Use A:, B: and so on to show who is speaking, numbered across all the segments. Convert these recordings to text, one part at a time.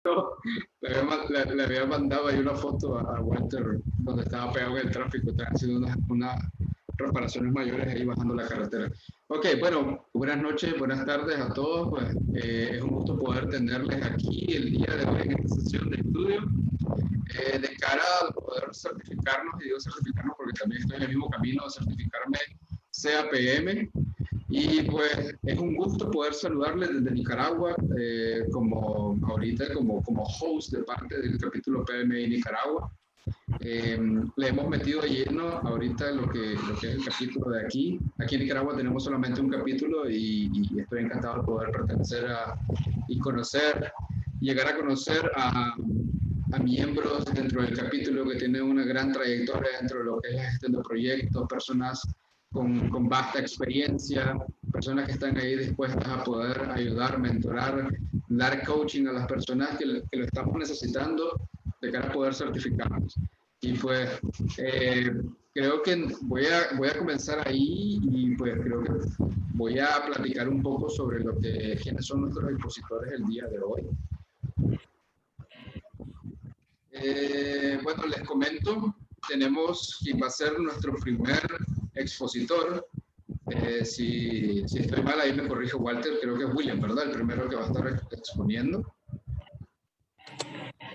A: Le había mandado ahí una foto a Walter donde estaba pegado en el tráfico, estaban haciendo unas reparaciones mayores ahí bajando la carretera. Ok, bueno, buenas noches, buenas tardes a todos. Pues, es un gusto poder tenerles aquí el día de hoy en esta sesión de estudio. De cara a poder certificarnos, y digo certificarnos porque también estoy en el mismo camino de certificarme CAPM. Y pues es un gusto poder saludarles desde Nicaragua, como ahorita como host de parte del capítulo PMI Nicaragua. Le hemos metido de lleno ahorita lo que es el capítulo de aquí. Aquí en Nicaragua tenemos solamente un capítulo y estoy encantado de poder pertenecer y conocer, llegar a conocer a miembros dentro del capítulo que tienen una gran trayectoria dentro de lo que es la gestión de proyectos, personas con vasta experiencia, personas que están ahí dispuestas a poder ayudar, mentorar, dar coaching a las personas que lo estamos necesitando de cara a poder certificarnos. Y pues creo que voy a comenzar ahí y pues creo que voy a platicar un poco sobre quiénes son nuestros expositores el día de hoy. Bueno, les comento, tenemos quien va a ser nuestro primer expositor. Si estoy mal, ahí me corrige Walter, creo que es William, ¿verdad? El primero que va a estar exponiendo.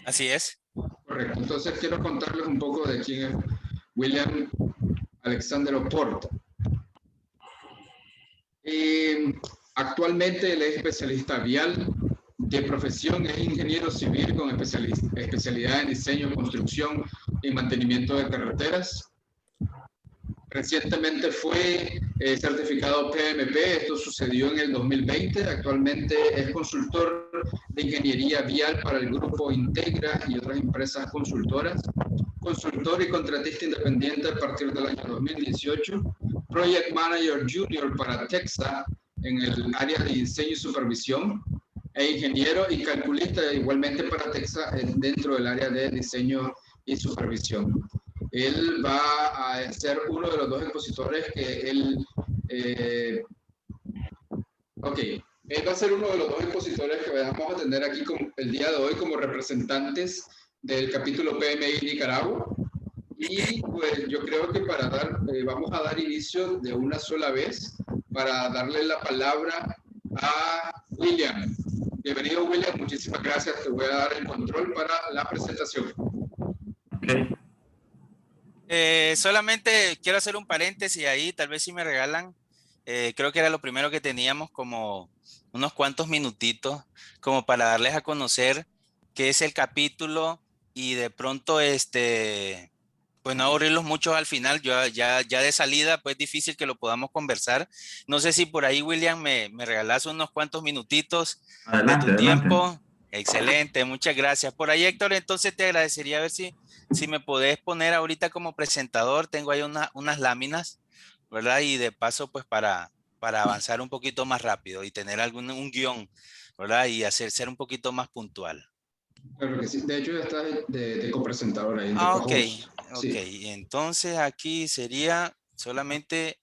B: Así es.
A: Correcto, entonces quiero contarles un poco de quién es William Alexander Oporta. Actualmente él es especialista vial, de profesión es ingeniero civil con especialidad en diseño, construcción y mantenimiento de carreteras. Recientemente fue certificado PMP, esto sucedió en el 2020. Actualmente es consultor de ingeniería vial para el grupo Integra y otras empresas consultoras. Consultor y contratista independiente a partir del año 2018. Project Manager Junior para TEXA en el área de diseño y supervisión. E ingeniero y calculista igualmente para TEXA dentro del área de diseño y supervisión. Él va a ser uno de los dos expositores que él... él va a ser uno de los dos expositores que vamos a tener aquí el día de hoy como representantes del capítulo PMI Nicaragua. Y pues yo creo que vamos a dar inicio de una sola vez para darle la palabra a William. Bienvenido, William, muchísimas gracias. Te voy a dar el control para la presentación.
C: Okay.
B: Solamente quiero hacer un paréntesis ahí, tal vez si me regalan, creo que era lo primero que teníamos, como unos cuantos minutitos, como para darles a conocer qué es el capítulo y de pronto, pues no aburrirlos mucho al final. Ya de salida, pues difícil que lo podamos conversar. No sé si por ahí, William, me regalas unos cuantos minutitos de tu tiempo. Excelente, muchas gracias. Por ahí, Héctor, entonces te agradecería a ver si me podés poner ahorita como presentador. Tengo ahí unas láminas, ¿verdad? Y de paso, pues para avanzar un poquito más rápido y tener un guión, ¿verdad? Y ser un poquito más puntual.
A: Claro que sí. De hecho, ya está de copresentador ahí, de
B: Ok,
A: co-host.
B: ok.
A: Sí.
B: Entonces aquí sería solamente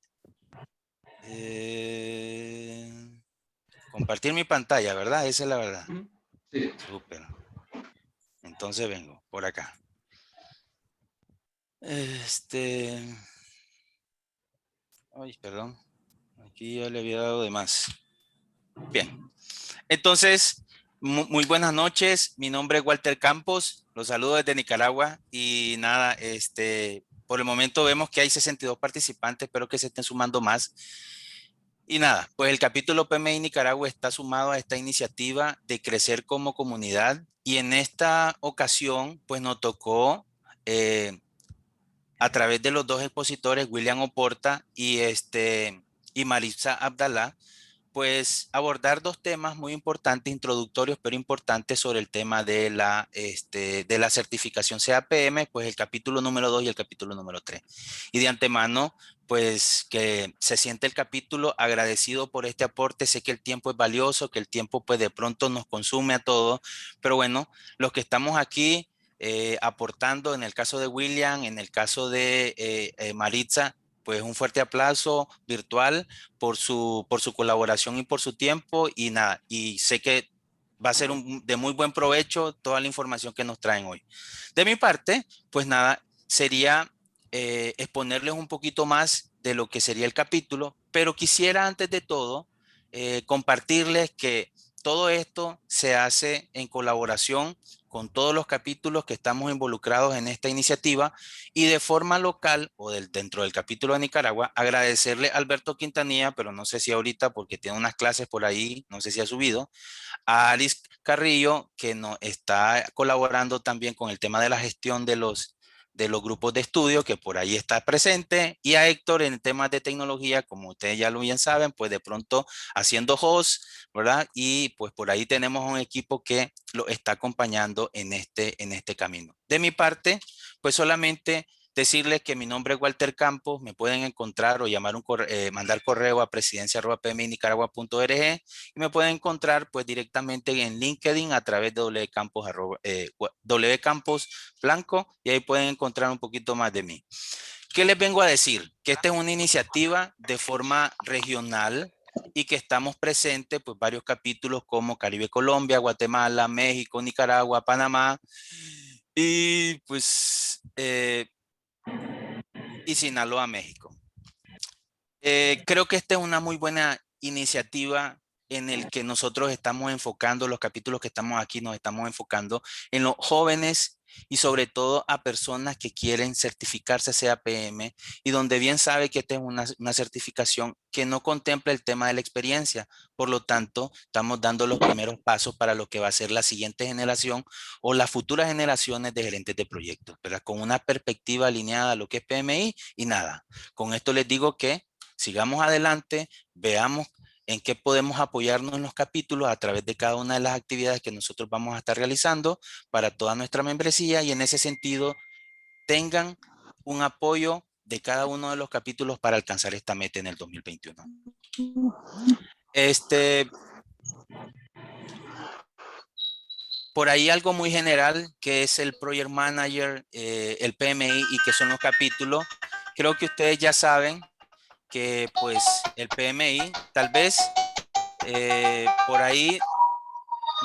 B: compartir mi pantalla, ¿verdad? Esa es la verdad.
A: Sí.
B: Súper. Entonces vengo por acá. Ay, perdón. Aquí ya le había dado de más. Bien. Entonces, muy buenas noches. Mi nombre es Walter Campos. Los saludo desde Nicaragua. Y nada, por el momento vemos que hay 62 participantes. Espero que se estén sumando más. Y nada, pues el capítulo PMI Nicaragua está sumado a esta iniciativa de crecer como comunidad. Y en esta ocasión, pues nos tocó, a través de los dos expositores, William Oporta y Maritza Abdalá, pues abordar dos temas muy importantes, introductorios, pero importantes sobre el tema de la certificación CAPM, pues el capítulo número 2 y el capítulo número 3. Y de antemano, pues que se siente el capítulo agradecido por este aporte. Sé que el tiempo es valioso, que el tiempo pues de pronto nos consume a todos, pero bueno, los que estamos aquí aportando, en el caso de William, en el caso de Maritza, pues un fuerte aplauso virtual por su colaboración y por su tiempo. Y nada, y sé que va a ser de muy buen provecho toda la información que nos traen hoy. De mi parte, pues nada, sería exponerles un poquito más de lo que sería el capítulo, pero quisiera antes de todo compartirles que todo esto se hace en colaboración con todos los capítulos que estamos involucrados en esta iniciativa y de forma local o dentro del capítulo de Nicaragua, agradecerle a Alberto Quintanilla, pero no sé si ahorita porque tiene unas clases por ahí, no sé si ha subido, a Alice Carrillo, que nos está colaborando también con el tema de la gestión de los grupos de estudio, que por ahí está presente, y a Héctor en temas de tecnología, como ustedes ya lo bien saben, pues de pronto haciendo host, ¿verdad? Y pues por ahí tenemos un equipo que lo está acompañando en este camino. De mi parte, pues solamente decirles que mi nombre es Walter Campos, me pueden encontrar o llamar mandar correo a presidencia@pminicaragua.org y me pueden encontrar pues directamente en LinkedIn a través de Campos Blanco y ahí pueden encontrar un poquito más de mí. ¿Qué les vengo a decir? Que esta es una iniciativa de forma regional y que estamos presentes pues varios capítulos como Caribe, Colombia, Guatemala, México, Nicaragua, Panamá y pues y Sinaloa, México. Creo que esta es una muy buena iniciativa en el que nosotros estamos enfocando, los capítulos que estamos aquí, nos estamos enfocando en los jóvenes y sobre todo a personas que quieren certificarse CAPM y donde bien sabe que esta es una certificación que no contempla el tema de la experiencia. Por lo tanto, estamos dando los primeros pasos para lo que va a ser la siguiente generación o las futuras generaciones de gerentes de proyectos, ¿verdad? Con una perspectiva alineada a lo que es PMI y nada. Con esto les digo que sigamos adelante, veamos en qué podemos apoyarnos en los capítulos a través de cada una de las actividades que nosotros vamos a estar realizando para toda nuestra membresía y en ese sentido tengan un apoyo de cada uno de los capítulos para alcanzar esta meta en el 2021. Por ahí algo muy general que es el Project Manager, el PMI y que son los capítulos. Creo que ustedes ya saben que pues el PMI tal vez por ahí,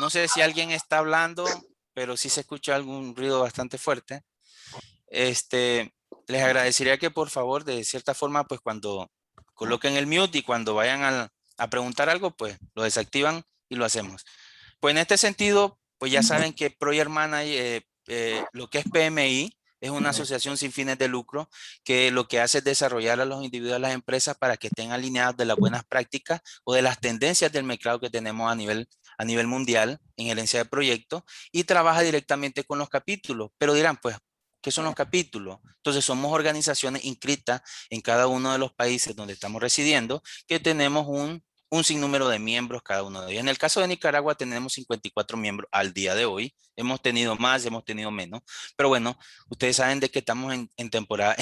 B: no sé si alguien está hablando, pero sí se escucha algún ruido bastante fuerte. Les agradecería que por favor, de cierta forma, pues cuando coloquen el mute y cuando vayan a preguntar algo, pues lo desactivan y lo hacemos. Pues en este sentido, pues ya saben que Project Manager, lo que es PMI, es una asociación sin fines de lucro que lo que hace es desarrollar a los individuos y a las empresas para que estén alineados de las buenas prácticas o de las tendencias del mercado que tenemos a nivel mundial en gerencia de proyectos y trabaja directamente con los capítulos. Pero dirán, pues, ¿qué son los capítulos? Entonces, somos organizaciones inscritas en cada uno de los países donde estamos residiendo que tenemos un sinnúmero de miembros cada uno de ellos. En el caso de Nicaragua tenemos 54 miembros al día de hoy. Hemos tenido más, hemos tenido menos. Pero bueno, ustedes saben de que estamos en temporada,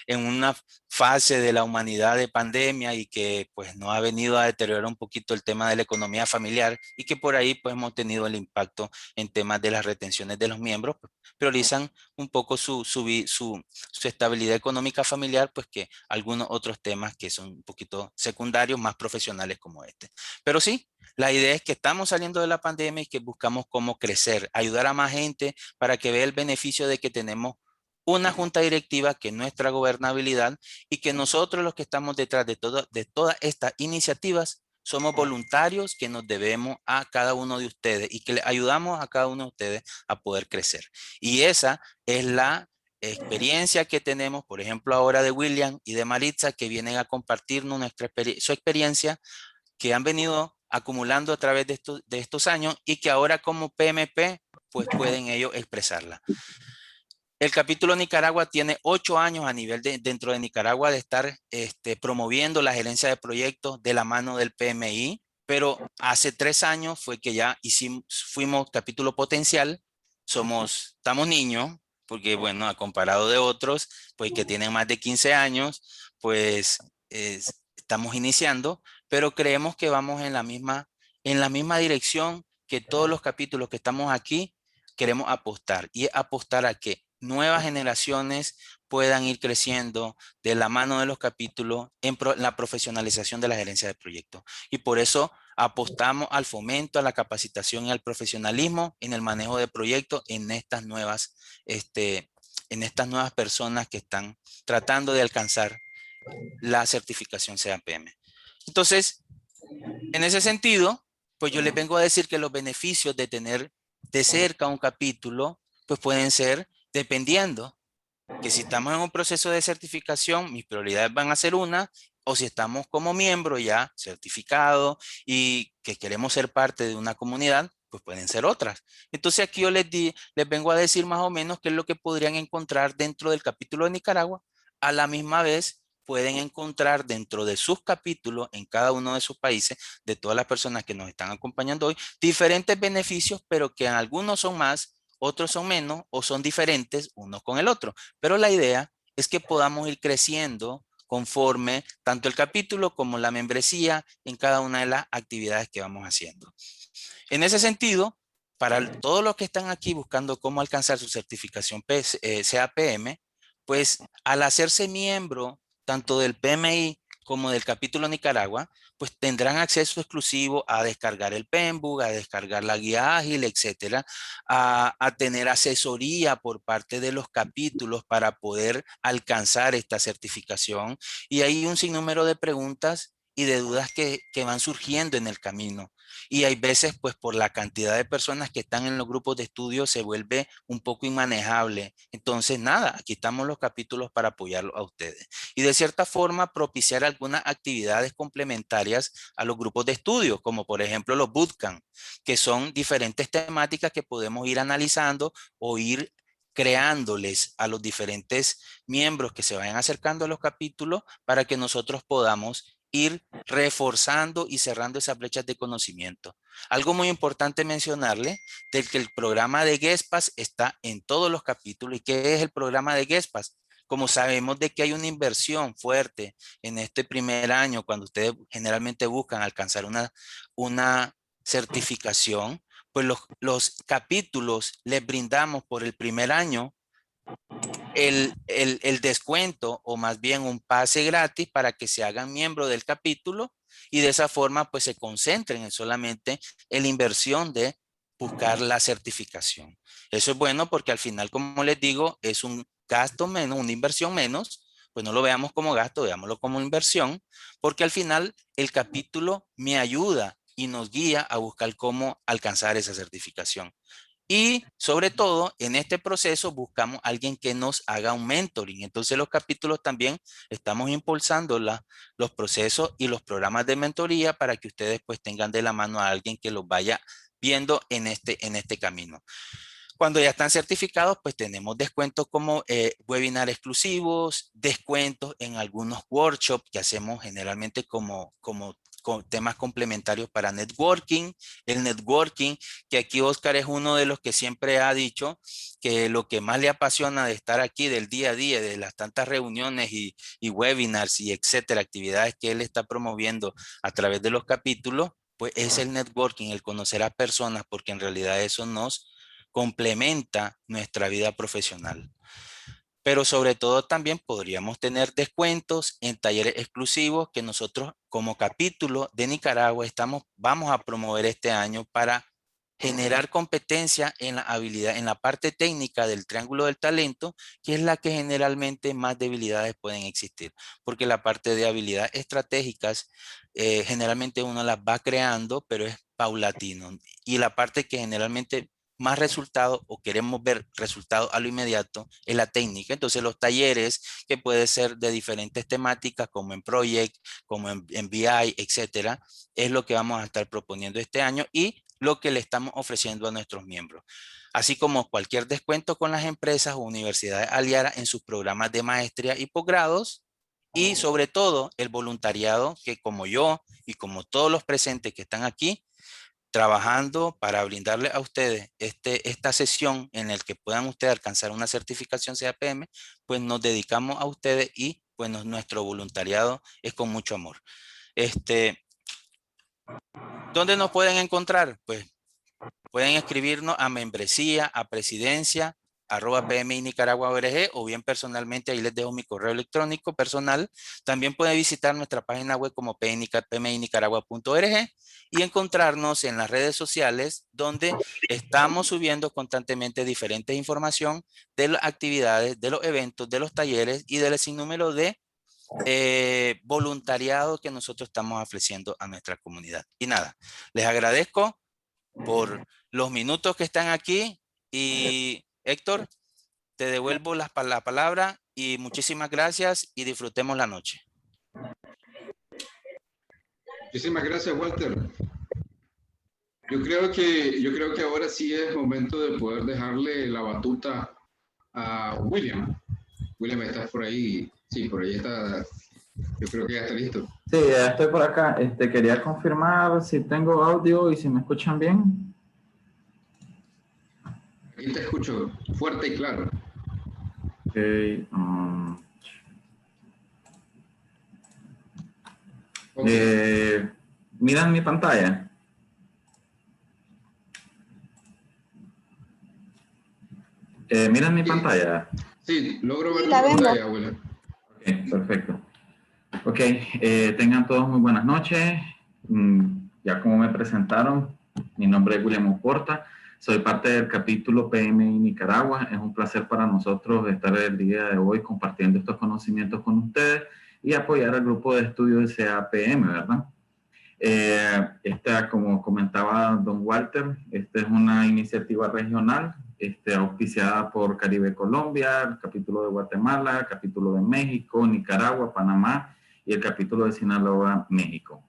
B: en una fase de la humanidad de pandemia y que pues nos ha venido a deteriorar un poquito el tema de la economía familiar y que por ahí pues hemos tenido el impacto en temas de las retenciones de los miembros. Pues, priorizan un poco su estabilidad económica familiar, pues que algunos otros temas que son un poquito secundarios, más profesionales como este. Pero sí, la idea es que estamos saliendo de la pandemia y que buscamos cómo crecer, ayudar a más gente para que vea el beneficio de que tenemos una junta directiva que es nuestra gobernabilidad y que nosotros los que estamos detrás de todas estas iniciativas somos voluntarios que nos debemos a cada uno de ustedes y que le ayudamos a cada uno de ustedes a poder crecer. Y esa es la experiencia que tenemos, por ejemplo, ahora de William y de Maritza, que vienen a compartirnos su experiencia que han venido acumulando a través de estos años y que ahora como PMP, pues pueden ellos expresarla. El capítulo Nicaragua tiene 8 años a nivel dentro de Nicaragua de estar promoviendo la gerencia de proyectos de la mano del PMI, pero hace 3 años fue que ya fuimos capítulo potencial, estamos niños, porque bueno, a comparado de otros, pues que tienen más de 15 años, pues estamos iniciando, pero creemos que vamos en la misma dirección que todos los capítulos que estamos aquí queremos apostar, y apostar a que nuevas generaciones puedan ir creciendo de la mano de los capítulos en la profesionalización de la gerencia de proyectos. Y por eso apostamos al fomento, a la capacitación y al profesionalismo en el manejo de proyectos en estas nuevas personas que están tratando de alcanzar la certificación CAPM. Entonces, en ese sentido, pues yo les vengo a decir que los beneficios de tener de cerca un capítulo, pues pueden ser, dependiendo, que si estamos en un proceso de certificación, mis prioridades van a ser una, o si estamos como miembro ya certificado y que queremos ser parte de una comunidad, pues pueden ser otras. Entonces aquí yo les vengo a decir más o menos qué es lo que podrían encontrar dentro del capítulo de Nicaragua. A la misma vez, pueden encontrar dentro de sus capítulos en cada uno de sus países, de todas las personas que nos están acompañando hoy, diferentes beneficios, pero que algunos son más, otros son menos o son diferentes unos con el otro. Pero la idea es que podamos ir creciendo conforme tanto el capítulo como la membresía en cada una de las actividades que vamos haciendo. En ese sentido, para todos los que están aquí buscando cómo alcanzar su certificación CAPM, pues al hacerse miembro tanto del PMI como del capítulo Nicaragua, pues tendrán acceso exclusivo a descargar el PEMBUG, a descargar la guía ágil, etcétera, a tener asesoría por parte de los capítulos para poder alcanzar esta certificación. Y hay un sinnúmero de preguntas y de dudas que van surgiendo en el camino. Y hay veces, pues por la cantidad de personas que están en los grupos de estudio, se vuelve un poco inmanejable. Entonces, nada, aquí estamos los capítulos para apoyarlos a ustedes. Y de cierta forma, propiciar algunas actividades complementarias a los grupos de estudio, como por ejemplo los bootcamp, que son diferentes temáticas que podemos ir analizando o ir creándoles a los diferentes miembros que se vayan acercando a los capítulos para que nosotros podamos ir reforzando y cerrando esas brechas de conocimiento. Algo muy importante mencionarle de que el programa de GESPAS está en todos los capítulos. ¿Y qué es el programa de GESPAS? Como sabemos de que hay una inversión fuerte en este primer año, cuando ustedes generalmente buscan alcanzar una certificación, pues los capítulos les brindamos por el primer año el descuento o más bien un pase gratis para que se hagan miembro del capítulo y de esa forma pues se concentren en solamente en la inversión de buscar la certificación. Eso es bueno porque al final, como les digo, es un gasto menos, una inversión menos, pues no lo veamos como gasto, veámoslo como inversión, porque al final el capítulo me ayuda y nos guía a buscar cómo alcanzar esa certificación. Y sobre todo, en este proceso buscamos a alguien que nos haga un mentoring. Entonces, los capítulos también estamos impulsando los procesos y los programas de mentoría para que ustedes pues tengan de la mano a alguien que los vaya viendo en este camino. Cuando ya están certificados, pues tenemos descuentos como webinar exclusivos, descuentos en algunos workshops que hacemos generalmente como con temas complementarios para networking. El networking, que aquí Oscar es uno de los que siempre ha dicho que lo que más le apasiona de estar aquí del día a día, de las tantas reuniones y webinars y etcétera, actividades que él está promoviendo a través de los capítulos, pues es el networking, el conocer a personas, porque en realidad eso nos complementa nuestra vida profesional. Pero sobre todo también podríamos tener descuentos en talleres exclusivos que nosotros como capítulo de Nicaragua vamos a promover este año para generar competencia en la habilidad, en la parte técnica del triángulo del talento, que es la que generalmente más debilidades pueden existir, porque la parte de habilidades estratégicas generalmente uno las va creando, pero es paulatino. Y la parte que generalmente más resultados o queremos ver resultados a lo inmediato es la técnica. Entonces los talleres que puede ser de diferentes temáticas como en Project, como en BI, etcétera, es lo que vamos a estar proponiendo este año y lo que le estamos ofreciendo a nuestros miembros. Así como cualquier descuento con las empresas o universidades aliadas en sus programas de maestría y posgrados. Y sobre todo el voluntariado que como yo y como todos los presentes que están aquí, trabajando para brindarle a ustedes esta sesión en la que puedan ustedes alcanzar una certificación CAPM, pues nos dedicamos a ustedes y pues nuestro voluntariado es con mucho amor. ¿Dónde nos pueden encontrar? Pues pueden escribirnos a membresía, a presidencia, pminicaragua.org, o bien personalmente, ahí les dejo mi correo electrónico personal. También pueden visitar nuestra página web como pminicaragua.org y encontrarnos en las redes sociales, donde estamos subiendo constantemente diferentes información de las actividades, de los eventos, de los talleres y del sinnúmero de voluntariado que nosotros estamos ofreciendo a nuestra comunidad. Y nada, les agradezco por los minutos que están aquí, y Héctor, te devuelvo la palabra, y muchísimas gracias y disfrutemos la noche.
A: Muchísimas gracias, Walter. Yo creo que ahora sí es momento de poder dejarle la batuta a William. William, ¿estás por ahí? Sí, por ahí está. Yo creo que ya está listo.
C: Sí, ya estoy por acá. Quería confirmar si tengo audio y si me escuchan bien.
A: Aquí te escucho fuerte y claro.
C: Ok.
A: Okay.
C: ¿Miran mi pantalla? ¿Miran mi pantalla?
A: Sí, logro ver la pantalla, William.
C: Ok, perfecto. Ok, tengan todos muy buenas noches. Ya como me presentaron, mi nombre es William Oporta, soy parte del capítulo PMI Nicaragua. Es un placer para nosotros estar el día de hoy compartiendo estos conocimientos con ustedes y apoyar al grupo de estudio de CAPM, ¿verdad? Como comentaba don Walter, esta es una iniciativa regional auspiciada por Caribe Colombia, el capítulo de Guatemala, el capítulo de México, Nicaragua, Panamá y el capítulo de Sinaloa, México.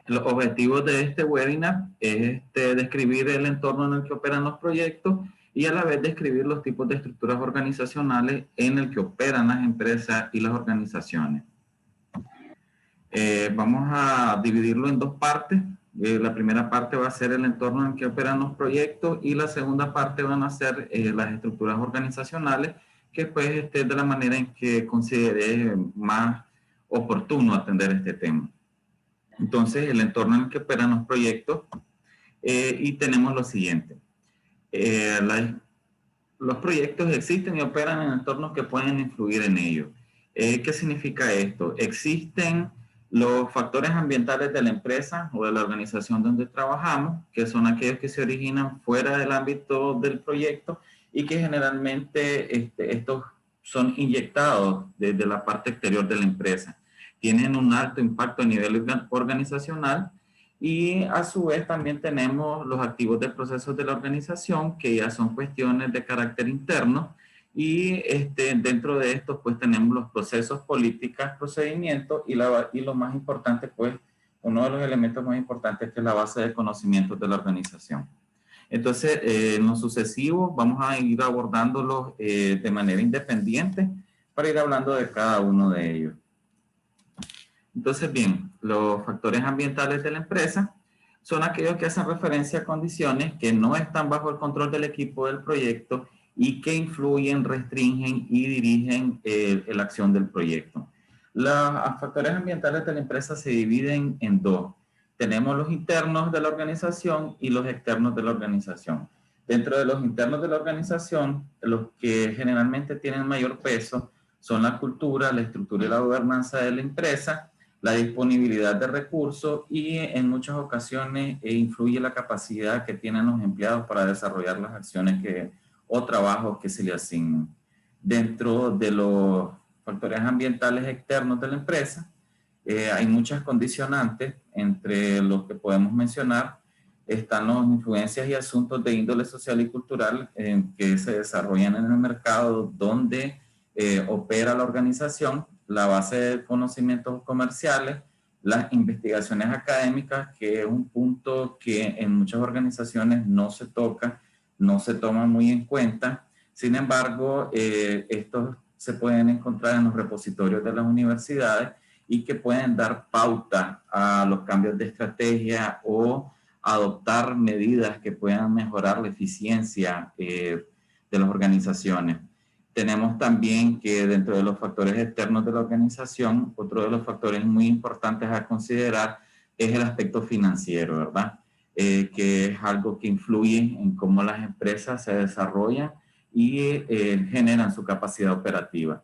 C: Los objetivos de este webinar es describir el entorno en el que operan los proyectos y a la vez describir los tipos de estructuras organizacionales en el que operan las empresas y las organizaciones. Vamos a dividirlo en dos partes. La primera parte va a ser el entorno en el que operan los proyectos y la segunda parte van a ser las estructuras organizacionales, que pues es de la manera en que consideré más oportuno atender este tema. Entonces, el entorno en el que operan los proyectos y tenemos lo siguiente. Los proyectos existen y operan en entornos que pueden influir en ellos. ¿Qué significa esto? Existen los factores ambientales de la empresa o de la organización donde trabajamos, que son aquellos que se originan fuera del ámbito del proyecto y que generalmente estos son inyectados desde la parte exterior de la empresa. Tienen un alto impacto a nivel organizacional y a su vez también tenemos los activos de procesos de la organización, que ya son cuestiones de carácter interno, y dentro de estos pues tenemos los procesos, políticas, procedimientos y lo más importante pues, uno de los elementos más importantes, que es la base de conocimientos de la organización. Entonces, en lo sucesivo vamos a ir abordándolos de manera independiente para ir hablando de cada uno de ellos. Entonces, bien, los factores ambientales de la empresa son aquellos que hacen referencia a condiciones que no están bajo el control del equipo del proyecto y que influyen, restringen y dirigen la acción del proyecto. Los factores ambientales de la empresa se dividen en dos. Tenemos los internos de la organización y los externos de la organización. Dentro de los internos de la organización, los que generalmente tienen mayor peso son la cultura, la estructura y la gobernanza de la empresa, la disponibilidad de recursos y en muchas ocasiones influye la capacidad que tienen los empleados para desarrollar las acciones o trabajos que se le asignan. Dentro de los factores ambientales externos de la empresa, hay muchas condicionantes. Entre los que podemos mencionar están las influencias y asuntos de índole social y cultural que se desarrollan en el mercado donde opera la organización, la base de conocimientos comerciales, las investigaciones académicas, que es un punto que en muchas organizaciones no se toca, no se toma muy en cuenta. Sin embargo, estos se pueden encontrar en los repositorios de las universidades y que pueden dar pauta a los cambios de estrategia o adoptar medidas que puedan mejorar la eficiencia de las organizaciones. Tenemos también que dentro de los factores externos de la organización, otro de los factores muy importantes a considerar es el aspecto financiero, ¿verdad? Que es algo que influye en cómo las empresas se desarrollan y generan su capacidad operativa.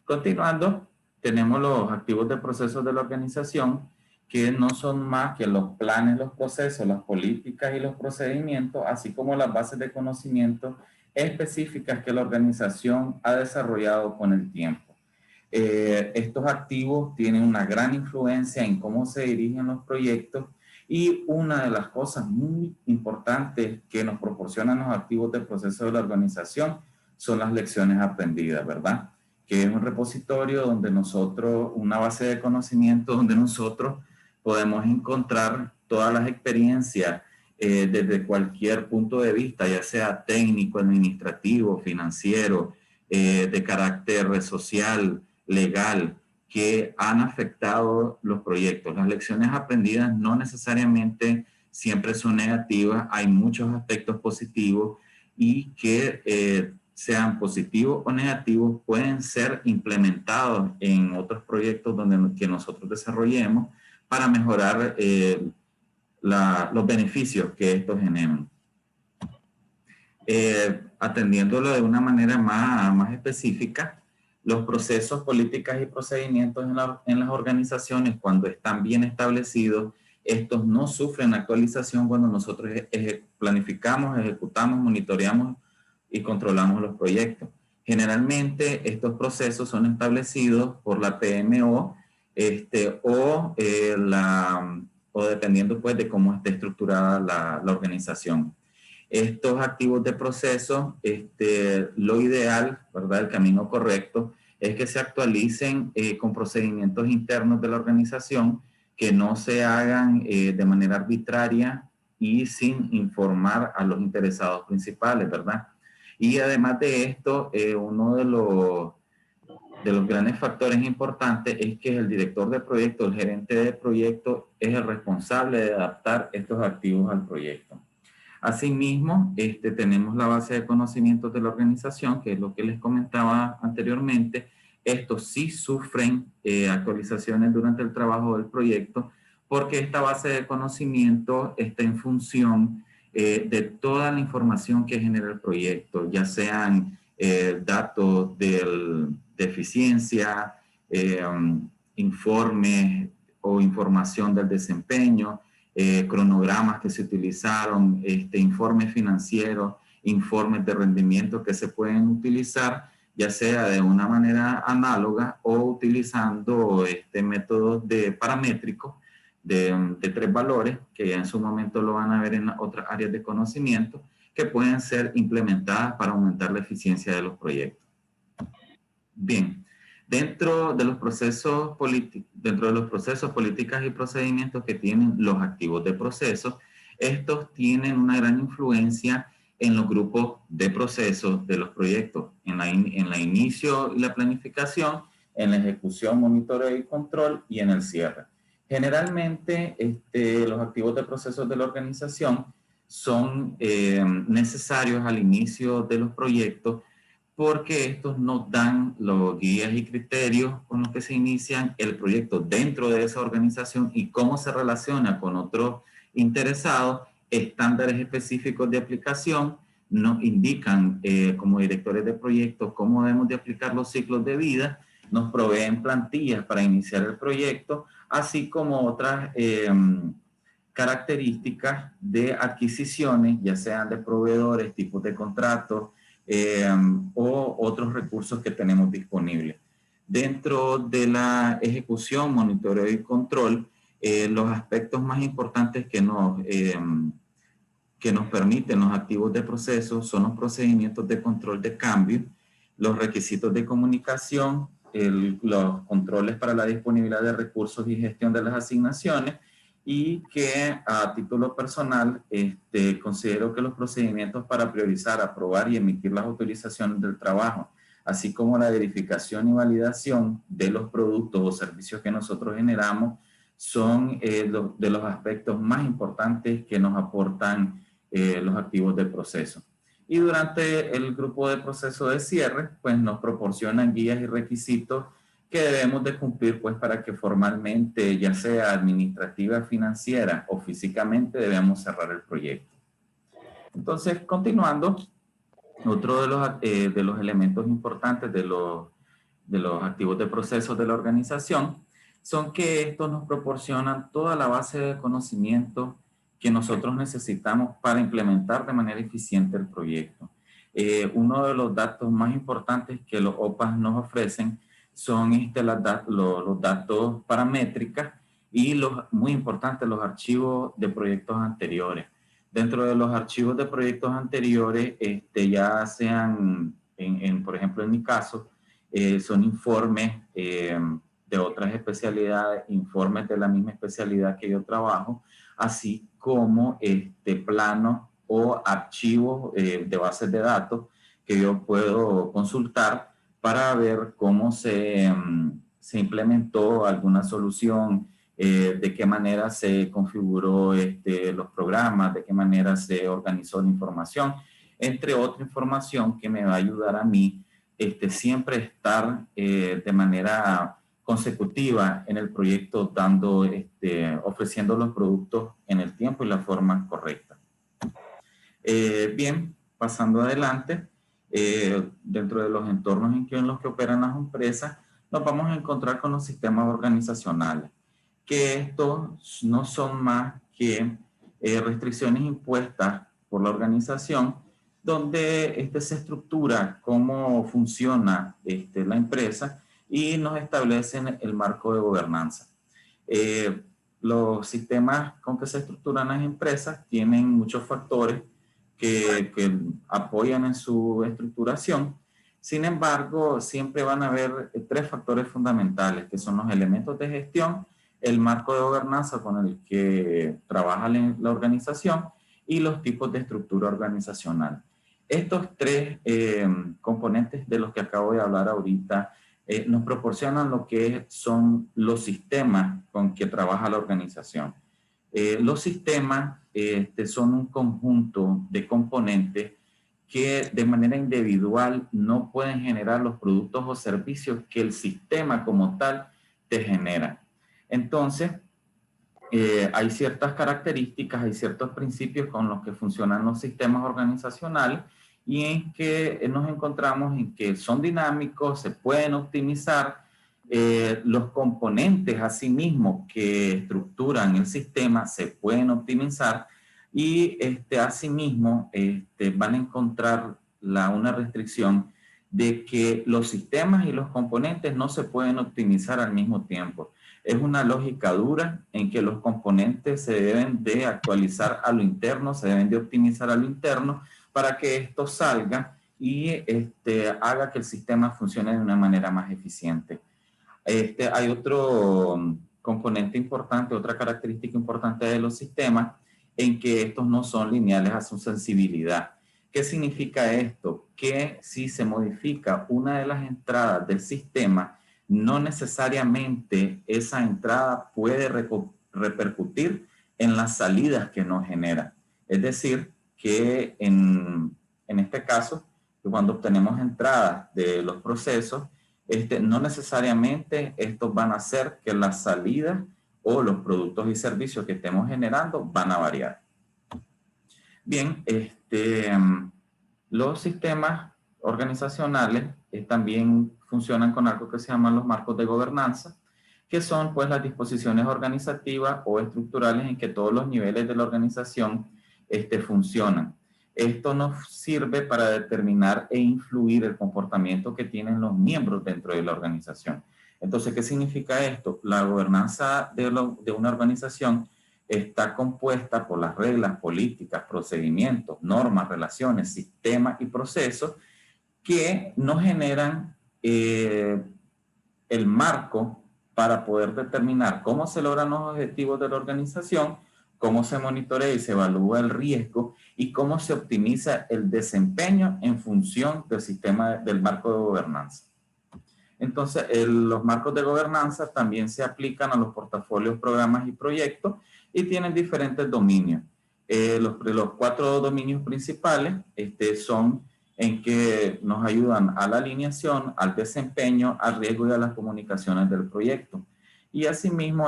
C: Continuando, tenemos los activos de procesos de la organización, que no son más que los planes, los procesos, las políticas y los procedimientos, así como las bases de conocimiento específicas que la organización ha desarrollado con el tiempo. Estos activos tienen una gran influencia en cómo se dirigen los proyectos, y una de las cosas muy importantes que nos proporcionan los activos de proceso de la organización son las lecciones aprendidas, ¿verdad? Que es un repositorio donde nosotros, una base de conocimiento donde nosotros podemos encontrar todas las experiencias desde cualquier punto de vista, ya sea técnico, administrativo, financiero, de carácter social, legal, que han afectado los proyectos. Las lecciones aprendidas no necesariamente siempre son negativas, hay muchos aspectos positivos y que sean positivos o negativos pueden ser implementados en otros proyectos que nosotros desarrollemos para mejorar los beneficios que estos generan. Atendiéndolo de una manera más específica, los procesos, políticas y procedimientos en las organizaciones, cuando están bien establecidos, estos no sufren actualización cuando nosotros planificamos, ejecutamos, monitoreamos y controlamos los proyectos. Generalmente estos procesos son establecidos por la PMO o dependiendo pues de cómo esté estructurada la organización. Estos activos de proceso, lo ideal, ¿verdad? El camino correcto es que se actualicen con procedimientos internos de la organización, que no se hagan de manera arbitraria y sin informar a los interesados principales, ¿verdad? Y además de esto, uno de los grandes factores importantes es que el director de proyecto, el gerente de proyecto, es el responsable de adaptar estos activos al proyecto. Asimismo, tenemos la base de conocimientos de la organización, que es lo que les comentaba anteriormente. Estos sí sufren actualizaciones durante el trabajo del proyecto, porque esta base de conocimiento está en función de toda la información que genera el proyecto, ya sean datos de eficiencia, informes o información del desempeño, cronogramas que se utilizaron, informes financieros, informes de rendimiento que se pueden utilizar, ya sea de una manera análoga o utilizando métodos paramétricos de 3 valores, que ya en su momento lo van a ver en otras áreas de conocimiento, que pueden ser implementadas para aumentar la eficiencia de los proyectos. Bien. Dentro de los procesos políticas y procedimientos que tienen los activos de proceso, estos tienen una gran influencia en los grupos de procesos de los proyectos, en la inicio y la planificación, en la ejecución, monitoreo y control, y en el cierre. Generalmente, los activos de procesos de la organización son necesarios al inicio de los proyectos, porque estos nos dan los guías y criterios con los que se inician el proyecto dentro de esa organización y cómo se relaciona con otros interesados. Estándares específicos de aplicación nos indican como directores de proyectos cómo debemos de aplicar los ciclos de vida, nos proveen plantillas para iniciar el proyecto, así como otras características de adquisiciones, ya sean de proveedores, tipos de contratos, o otros recursos que tenemos disponibles. Dentro de la ejecución, monitoreo y control, los aspectos más importantes que nos permiten los activos de proceso son los procedimientos de control de cambio, los requisitos de comunicación, los controles para la disponibilidad de recursos y gestión de las asignaciones, y que a título personal considero que los procedimientos para priorizar, aprobar y emitir las autorizaciones del trabajo, así como la verificación y validación de los productos o servicios que nosotros generamos, son de los aspectos más importantes que nos aportan los activos de proceso. Y durante el grupo de proceso de cierre, pues nos proporcionan guías y requisitos que debemos de cumplir pues para que formalmente, ya sea administrativa, financiera o físicamente, debemos cerrar el proyecto. Entonces, continuando, Otro de los elementos importantes de los activos de procesos de la organización son que estos nos proporcionan toda la base de conocimiento que nosotros necesitamos para implementar de manera eficiente el proyecto. Uno de los datos más importantes que los OPAs nos ofrecen son los datos paramétricas y muy importantes, los archivos de proyectos anteriores. Dentro de los archivos de proyectos anteriores, ya sean, por ejemplo, en mi caso, son informes de otras especialidades, informes de la misma especialidad que yo trabajo, así como planos o archivos de bases de datos que yo puedo consultar para ver cómo se implementó alguna solución, de qué manera se configuró los programas, de qué manera se organizó la información, entre otra información que me va a ayudar a mí siempre estar de manera consecutiva en el proyecto, ofreciendo los productos en el tiempo y la forma correcta. Bien, pasando adelante, dentro de los entornos en los que operan las empresas, nos vamos a encontrar con los sistemas organizacionales, que estos no son más que restricciones impuestas por la organización, donde se estructura cómo funciona la empresa y nos establecen el marco de gobernanza. Los sistemas con que se estructuran las empresas tienen muchos factores que apoyan en su estructuración. Sin embargo, siempre van a haber tres factores fundamentales, que son los elementos de gestión, el marco de gobernanza con el que trabaja la organización y los tipos de estructura organizacional. Estos tres componentes de los que acabo de hablar ahorita nos proporcionan lo que son los sistemas con que trabaja la organización. Los sistemas son un conjunto de componentes que de manera individual no pueden generar los productos o servicios que el sistema como tal te genera. Entonces, hay ciertas características, hay ciertos principios con los que funcionan los sistemas organizacionales y en que nos encontramos en que son dinámicos, se pueden optimizar, los componentes asimismo que estructuran el sistema se pueden optimizar y asimismo van a encontrar una restricción de que los sistemas y los componentes no se pueden optimizar al mismo tiempo. Es una lógica dura en que los componentes se deben de actualizar a lo interno, se deben de optimizar a lo interno para que esto salga y haga que el sistema funcione de una manera más eficiente. Hay otro componente importante, otra característica importante de los sistemas, en que estos no son lineales a su sensibilidad. ¿Qué significa esto? Que si se modifica una de las entradas del sistema, no necesariamente esa entrada puede repercutir en las salidas que nos genera. Es decir, que en este caso, cuando obtenemos entradas de los procesos, no necesariamente estos van a hacer que las salidas o los productos y servicios que estemos generando van a variar. Bien, los sistemas organizacionales también funcionan con algo que se llaman los marcos de gobernanza, que son pues las disposiciones organizativas o estructurales en que todos los niveles de la organización funcionan. Esto nos sirve para determinar e influir el comportamiento que tienen los miembros dentro de la organización. Entonces, ¿qué significa esto? La gobernanza de una organización está compuesta por las reglas, políticas, procedimientos, normas, relaciones, sistemas y procesos que nos generan el marco para poder determinar cómo se logran los objetivos de la organización, cómo se monitorea y se evalúa el riesgo y cómo se optimiza el desempeño en función del sistema del marco de gobernanza. Entonces, los marcos de gobernanza también se aplican a los portafolios, programas y proyectos y tienen diferentes dominios. Los 4 dominios principales son en que nos ayudan a la alineación, al desempeño, al riesgo y a las comunicaciones del proyecto. Y asimismo,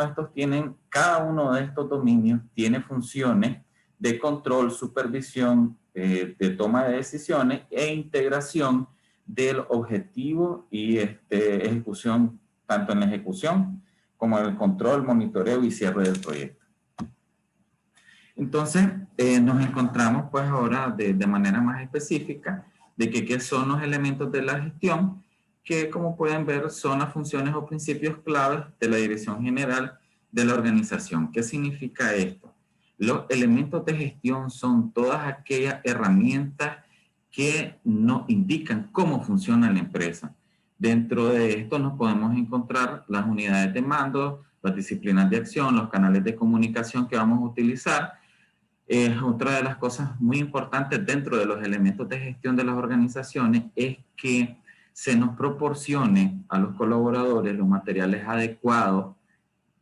C: cada uno de estos dominios tiene funciones de control, supervisión de toma de decisiones e integración del objetivo y ejecución, tanto en la ejecución como en el control, monitoreo y cierre del proyecto. Entonces, nos encontramos pues ahora de manera más específica de que qué son los elementos de la gestión, que como pueden ver son las funciones o principios claves de la dirección general de la organización. ¿Qué significa esto? Los elementos de gestión son todas aquellas herramientas que nos indican cómo funciona la empresa. Dentro de esto nos podemos encontrar las unidades de mando, las disciplinas de acción, los canales de comunicación que vamos a utilizar. Otra de las cosas muy importantes dentro de los elementos de gestión de las organizaciones es que se nos proporcione a los colaboradores los materiales adecuados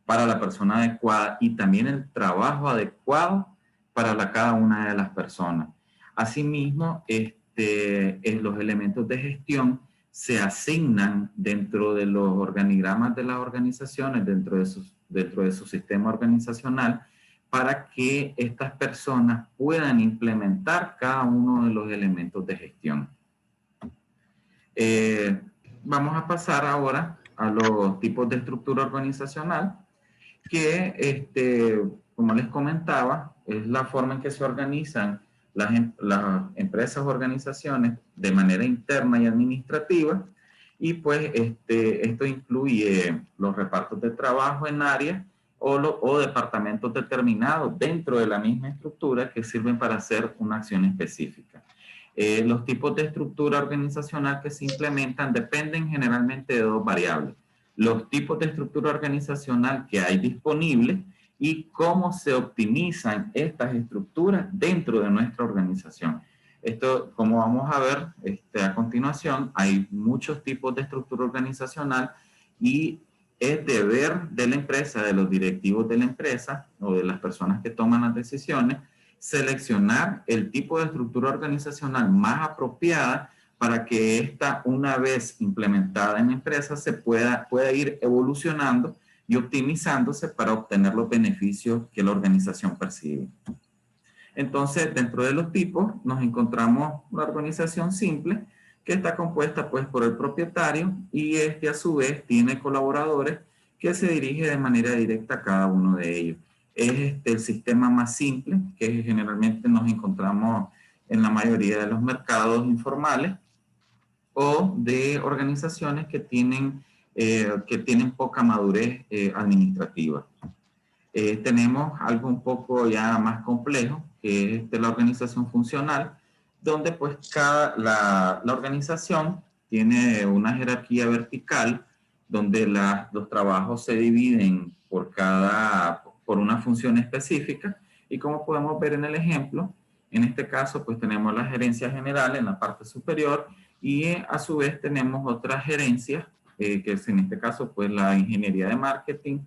C: para la persona adecuada y también el trabajo adecuado para cada una de las personas. Asimismo, los elementos de gestión se asignan dentro de los organigramas de las organizaciones, dentro de su sistema organizacional, para que estas personas puedan implementar cada uno de los elementos de gestión. Vamos a pasar ahora a los tipos de estructura organizacional, que, como les comentaba, es la forma en que se organizan las empresas o organizaciones de manera interna y administrativa, y pues esto incluye los repartos de trabajo en áreas o departamentos determinados dentro de la misma estructura que sirven para hacer una acción específica. Los tipos de estructura organizacional que se implementan dependen generalmente de dos variables: los tipos de estructura organizacional que hay disponibles y cómo se optimizan estas estructuras dentro de nuestra organización. Esto, como vamos a ver a continuación, hay muchos tipos de estructura organizacional y es deber de la empresa, de los directivos de la empresa o de las personas que toman las decisiones, seleccionar el tipo de estructura organizacional más apropiada para que esta, una vez implementada en la empresa, se pueda ir evolucionando y optimizándose para obtener los beneficios que la organización percibe. Entonces, dentro de los tipos, nos encontramos una organización simple que está compuesta pues por el propietario y a su vez tiene colaboradores que se dirige de manera directa a cada uno de ellos. Es el sistema más simple que generalmente nos encontramos en la mayoría de los mercados informales o de organizaciones que tienen poca madurez administrativa. Tenemos algo un poco ya más complejo, que es la organización funcional, donde pues la organización tiene una jerarquía vertical, donde los trabajos se dividen por una función específica, y como podemos ver en el ejemplo, en este caso pues tenemos la gerencia general en la parte superior, y a su vez tenemos otras gerencias, que es en este caso pues la ingeniería de marketing,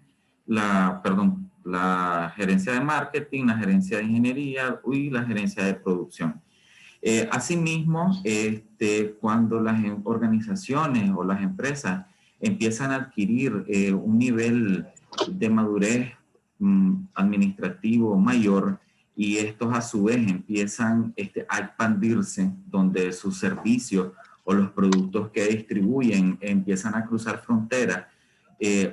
C: la gerencia de marketing, la gerencia de ingeniería y la gerencia de producción. Asimismo, cuando las organizaciones o las empresas empiezan a adquirir un nivel de madurez administrativo mayor, y estos a su vez empiezan a expandirse, donde sus servicios o los productos que distribuyen empiezan a cruzar fronteras,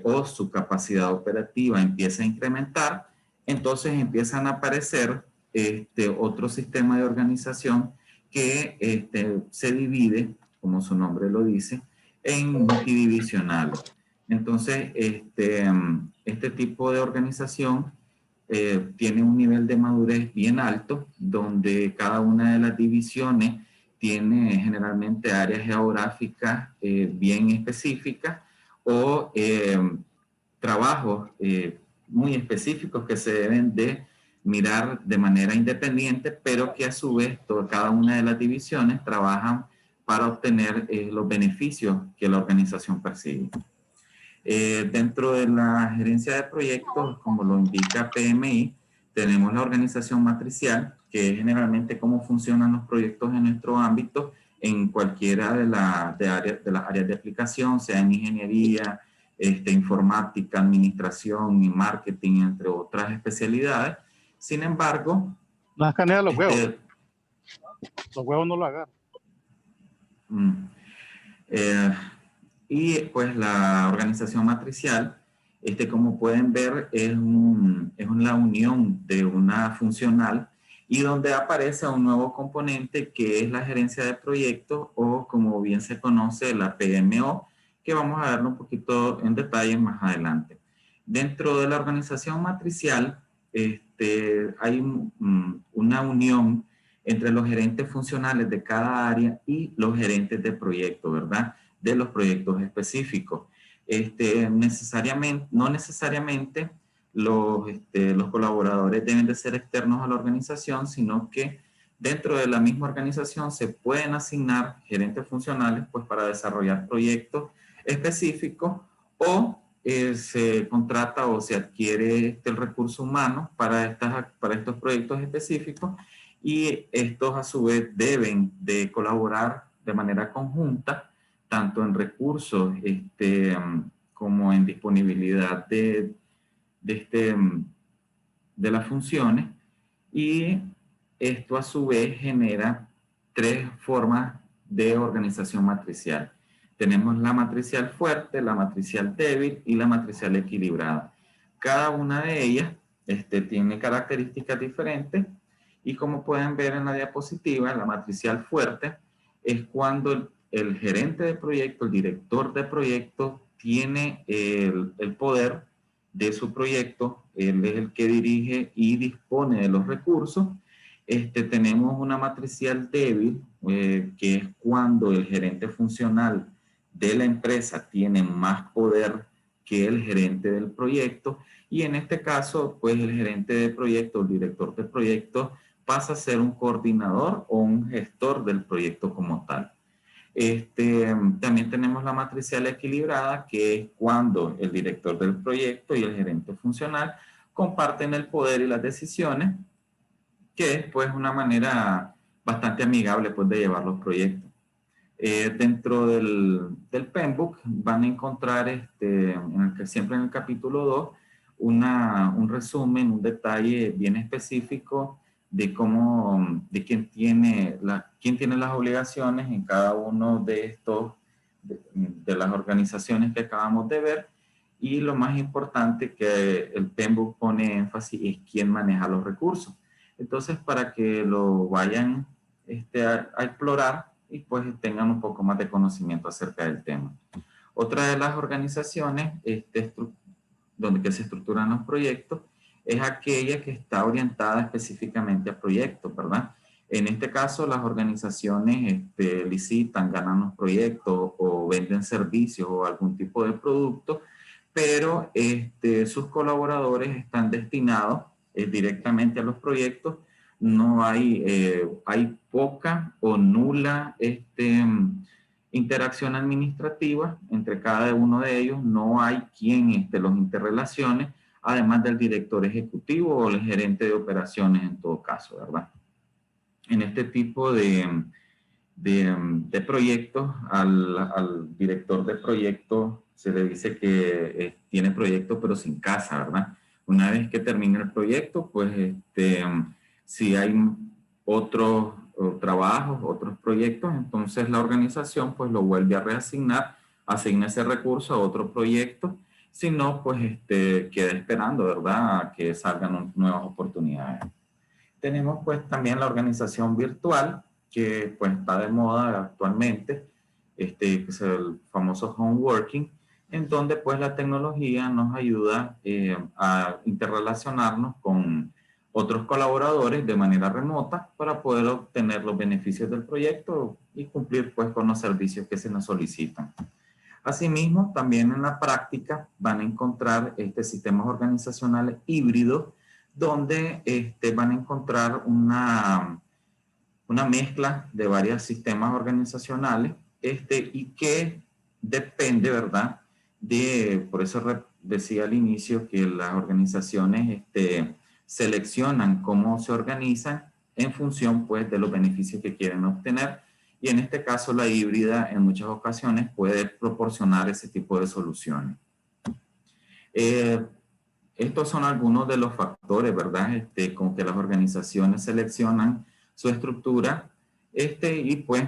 C: o su capacidad operativa empieza a incrementar, entonces empiezan a aparecer otro sistema de organización que se divide, como su nombre lo dice, en multidivisionales. Entonces, este tipo de organización tiene un nivel de madurez bien alto, donde cada una de las divisiones tiene generalmente áreas geográficas bien específicas o trabajos muy específicos que se deben de mirar de manera independiente, pero que a su vez cada una de las divisiones trabajan para obtener los beneficios que la organización persigue. Dentro de la gerencia de proyectos, como lo indica PMI, tenemos la organización matricial, que es generalmente cómo funcionan los proyectos en nuestro ámbito, en cualquiera de las áreas de aplicación, sea en ingeniería, informática, administración y marketing, entre otras especialidades. Sin embargo,
D: no has caneado los huevos. Los huevos no lo agarran.
C: Y pues la organización matricial, como pueden ver, es la unión de una funcional y donde aparece un nuevo componente que es la gerencia de proyectos o como bien se conoce la PMO, que vamos a verlo un poquito en detalle más adelante. Dentro de la organización matricial hay una unión entre los gerentes funcionales de cada área y los gerentes de proyecto, ¿verdad? De los proyectos específicos. No necesariamente los colaboradores deben de ser externos a la organización, sino que dentro de la misma organización se pueden asignar gerentes funcionales pues, para desarrollar proyectos específicos o se contrata o se adquiere el recurso humano para estos proyectos específicos y estos a su vez deben de colaborar de manera conjunta tanto en recursos como en disponibilidad de las funciones y esto a su vez genera 3 formas de organización matricial. Tenemos la matricial fuerte, la matricial débil y la matricial equilibrada. Cada una de ellas tiene características diferentes y como pueden ver en la diapositiva, la matricial fuerte es cuando el gerente de proyecto, el director de proyecto, tiene el poder de su proyecto, él es el que dirige y dispone de los recursos. Tenemos una matricial débil, que es cuando el gerente funcional de la empresa tiene más poder que el gerente del proyecto y en este caso, pues el gerente de proyecto, el director de proyecto, pasa a ser un coordinador o un gestor del proyecto como tal. También tenemos la matricial equilibrada, que es cuando el director del proyecto y el gerente funcional comparten el poder y las decisiones, que es pues una manera bastante amigable pues, de llevar los proyectos. Dentro del PMBOK van a encontrar siempre en el capítulo 2 un resumen, un detalle bien específico de quién tiene las obligaciones en cada uno de estos, de las organizaciones que acabamos de ver. Y lo más importante que el PMBOK pone énfasis es quién maneja los recursos. Entonces, para que lo vayan a explorar y pues tengan un poco más de conocimiento acerca del tema. Otra de las organizaciones donde se estructuran los proyectos es aquella que está orientada específicamente a proyectos, ¿verdad? En este caso, las organizaciones licitan, ganan los proyectos o venden servicios o algún tipo de producto, pero sus colaboradores están destinados directamente a los proyectos. No hay poca o nula interacción administrativa entre cada uno de ellos. No hay quien los interrelacione, además del director ejecutivo o el gerente de operaciones en todo caso, ¿verdad? En este tipo de proyectos, al director de proyecto se le dice que tiene proyecto pero sin casa, ¿verdad? Una vez que termina el proyecto, pues si hay otros trabajos, otros proyectos, entonces la organización pues lo vuelve a reasignar, asigna ese recurso a otro proyecto, si no, pues queda esperando, ¿verdad?, a que salgan nuevas oportunidades. Tenemos pues también la organización virtual, que pues está de moda actualmente, que es el famoso home working, en donde pues la tecnología nos ayuda a interrelacionarnos con otros colaboradores de manera remota para poder obtener los beneficios del proyecto y cumplir pues con los servicios que se nos solicitan. Asimismo, también en la práctica van a encontrar sistemas organizacionales híbridos donde van a encontrar una mezcla de varios sistemas organizacionales y que depende, ¿verdad? Por eso decía al inicio que las organizaciones seleccionan cómo se organizan en función pues de los beneficios que quieren obtener y en este caso la híbrida en muchas ocasiones puede proporcionar ese tipo de soluciones. Estos son algunos de los factores, ¿verdad? Con que las organizaciones seleccionan su estructura. Y pues,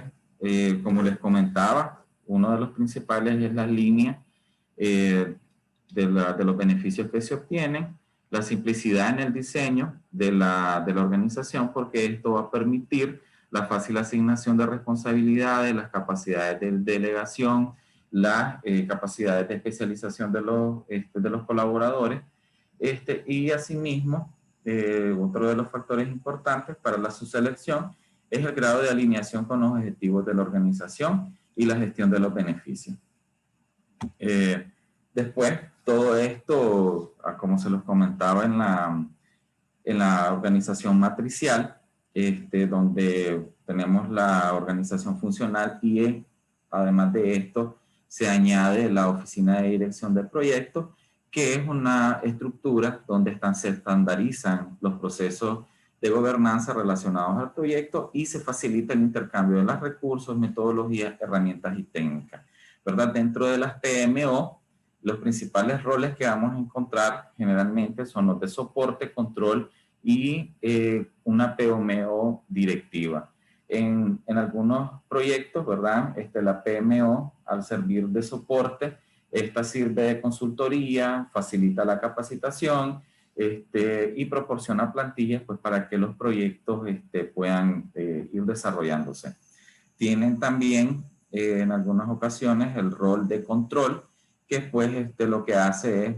C: como les comentaba, uno de los principales es la línea de los beneficios que se obtienen, la simplicidad en el diseño de la organización, porque esto va a permitir la fácil asignación de responsabilidades, las capacidades de delegación, las capacidades de especialización de los colaboradores, y asimismo, otro de los factores importantes para su selección es el grado de alineación con los objetivos de la organización y la gestión de los beneficios. Después, todo esto, como se los comentaba en la organización matricial, donde tenemos la organización funcional y además de esto se añade la oficina de dirección de proyectos, que es una estructura donde se estandarizan los procesos de gobernanza relacionados al proyecto y se facilita el intercambio de los recursos, metodologías, herramientas y técnicas, ¿verdad? Dentro de las PMO, los principales roles que vamos a encontrar generalmente son los de soporte, control y una PMO directiva. En algunos proyectos, ¿verdad? La PMO, al servir de soporte, esta sirve de consultoría, facilita la capacitación y proporciona plantillas pues, para que los proyectos puedan ir desarrollándose. Tienen también en algunas ocasiones el rol de control, que pues lo que hace es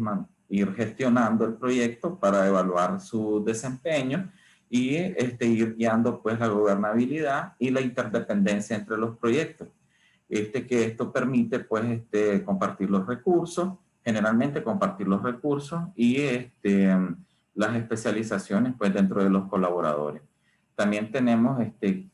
C: ir gestionando el proyecto para evaluar su desempeño y ir guiando pues la gobernabilidad y la interdependencia entre los proyectos. Que esto permite pues compartir los recursos, generalmente compartir los recursos y las especializaciones pues dentro de los colaboradores. También tenemos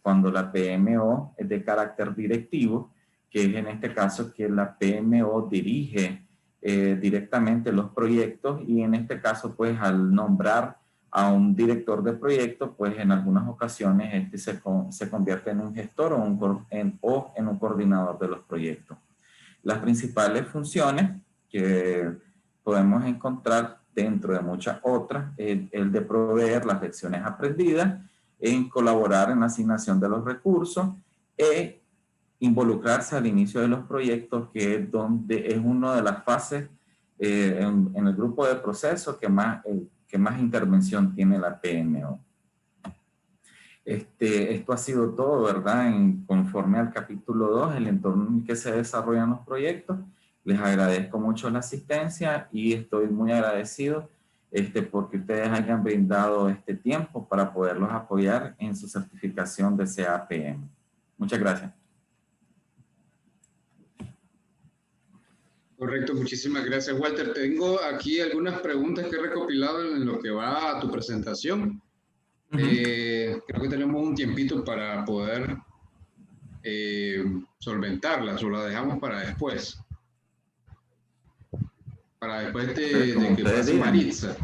C: cuando la PMO es de carácter directivo, que es en este caso que la PMO dirige directamente los proyectos y en este caso pues al nombrar a un director de proyecto, pues en algunas ocasiones se convierte en un gestor o en un coordinador de los proyectos. Las principales funciones que podemos encontrar dentro de muchas otras es el de proveer las lecciones aprendidas, en colaborar en la asignación de los recursos e involucrarse al inicio de los proyectos, que es donde es una de las fases en el grupo de proceso que más intervención tiene la PMO. Esto ha sido todo, ¿verdad? Conforme al capítulo 2, el entorno en que se desarrollan los proyectos. Les agradezco mucho la asistencia y estoy muy agradecido porque ustedes hayan brindado este tiempo para poderlos apoyar en su certificación de CAPM. Muchas gracias.
A: Correcto, muchísimas gracias, Walter. Tengo aquí algunas preguntas que he recopilado en lo que va a tu presentación. Creo que tenemos un tiempito para poder solventarlas o las dejamos para después. Para después de que pase Maritza.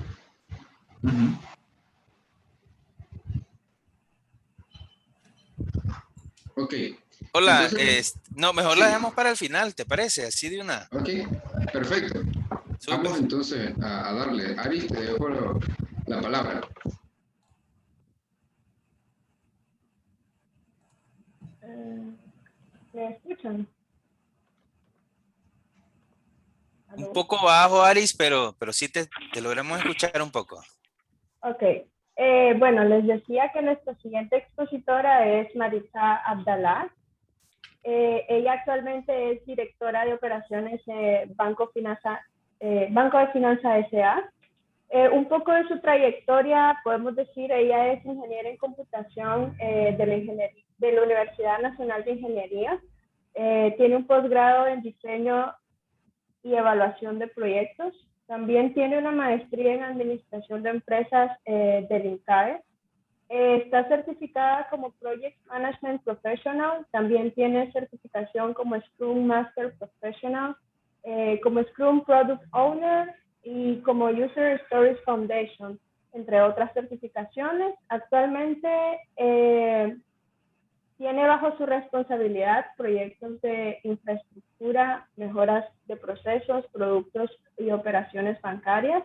A: Ok.
B: Hola,
A: Entonces,
B: no, mejor
A: sí.
B: la dejamos para el final, ¿te parece? Así de una.
A: Ok, perfecto.
B: Súper.
A: Vamos entonces a darle. Aris, te dejo la palabra.
E: ¿Me escuchan?
B: Un poco bajo, Aris, pero sí te logramos escuchar un poco.
E: Ok. Bueno, les decía que nuestra siguiente expositora es Maritza Abdallah. Ella actualmente es directora de operaciones Banco de Finanza S.A. Un poco de su trayectoria, podemos decir, ella es ingeniera en computación de la Universidad Nacional de Ingeniería. Tiene un posgrado en diseño y evaluación de proyectos. También tiene una maestría en administración de empresas del INCAE. Está certificada como Project Management Professional. También tiene certificación como Scrum Master Professional, como Scrum Product Owner y como User Stories Foundation, entre otras certificaciones. Actualmente tiene bajo su responsabilidad proyectos de infraestructura, mejoras de procesos, productos y operaciones bancarias.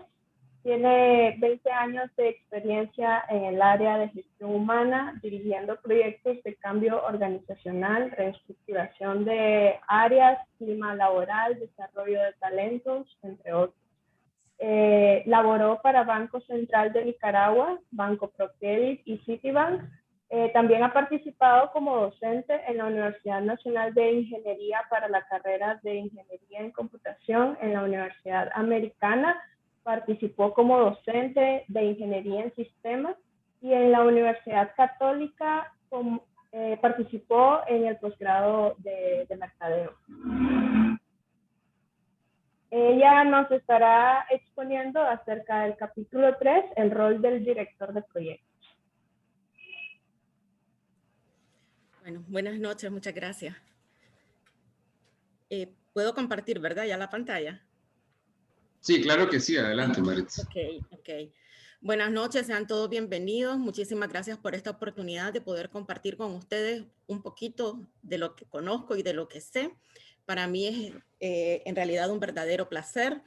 E: Tiene 20 años de experiencia en el área de gestión humana, dirigiendo proyectos de cambio organizacional, reestructuración de áreas, clima laboral, desarrollo de talentos, entre otros. Laboró para Banco Central de Nicaragua, Banco ProCredit y Citibank. También ha participado como docente en la Universidad Nacional de Ingeniería para la carrera de Ingeniería en Computación en la Universidad Americana. Participó como docente de Ingeniería en Sistemas y en la Universidad Católica participó en el posgrado de Mercadeo. Ella nos estará exponiendo acerca del capítulo 3, el rol del director de proyectos.
F: Bueno, buenas noches, muchas gracias. ¿Puedo compartir, verdad, ya la pantalla?
A: Sí, claro que sí. Adelante, Maritza.
F: Ok. Buenas noches, sean todos bienvenidos. Muchísimas gracias por esta oportunidad de poder compartir con ustedes un poquito de lo que conozco y de lo que sé. Para mí es en realidad un verdadero placer.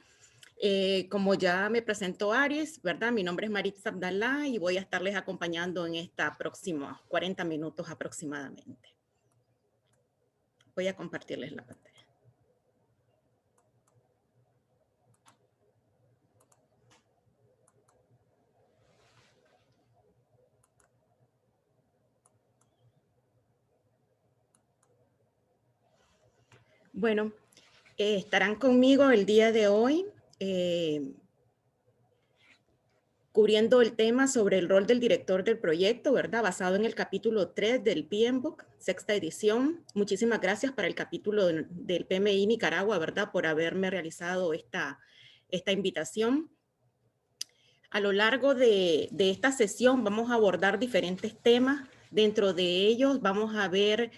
F: Como ya me presentó Aries, ¿verdad? Mi nombre es Maritza Abdalá y voy a estarles acompañando en esta próxima 40 minutos aproximadamente. Voy a compartirles la pantalla. Bueno, estarán conmigo el día de hoy cubriendo el tema sobre el rol del director del proyecto, ¿verdad? Basado en el capítulo 3 del PMBOK, sexta edición. Muchísimas gracias para el capítulo del PMI Nicaragua, ¿verdad? Por haberme realizado esta invitación. A lo largo de esta sesión vamos a abordar diferentes temas. Dentro de ellos vamos a ver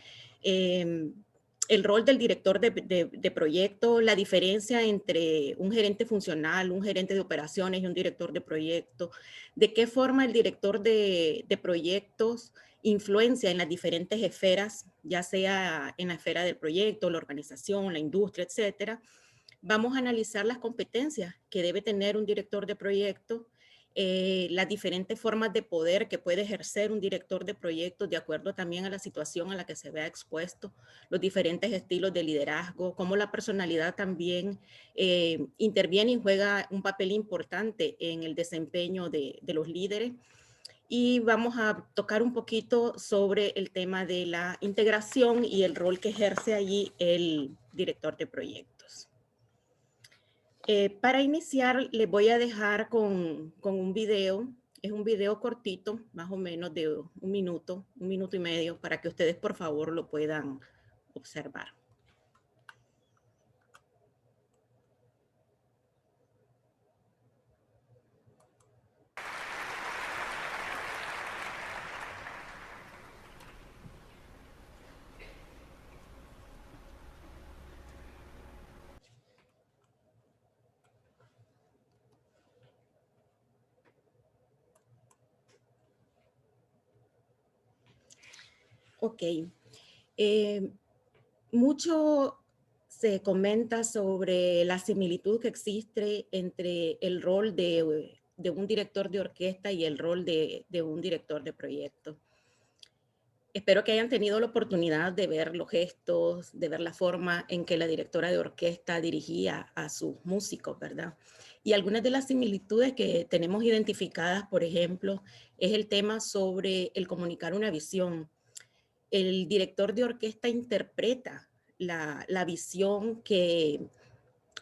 F: el rol del director de proyecto, la diferencia entre un gerente funcional, un gerente de operaciones y un director de proyecto, de qué forma el director de proyectos influencia en las diferentes esferas, ya sea en la esfera del proyecto, la organización, la industria, etcétera. Vamos a analizar las competencias que debe tener un director de proyecto, las diferentes formas de poder que puede ejercer un director de proyectos de acuerdo también a la situación a la que se vea expuesto, los diferentes estilos de liderazgo, cómo la personalidad también interviene y juega un papel importante en el desempeño de los líderes. Y vamos a tocar un poquito sobre el tema de la integración y el rol que ejerce allí el director de proyectos. Para iniciar, les voy a dejar con un video. Es un video cortito, más o menos de un minuto y medio, para que ustedes por favor lo puedan observar. Ok. Mucho se comenta sobre la similitud que existe entre el rol de un director de orquesta y el rol de un director de proyecto. Espero que hayan tenido la oportunidad de ver los gestos, de ver la forma en que la directora de orquesta dirigía a sus músicos, ¿verdad? Y algunas de las similitudes que tenemos identificadas, por ejemplo, es el tema sobre el comunicar una visión. El director de orquesta interpreta la visión que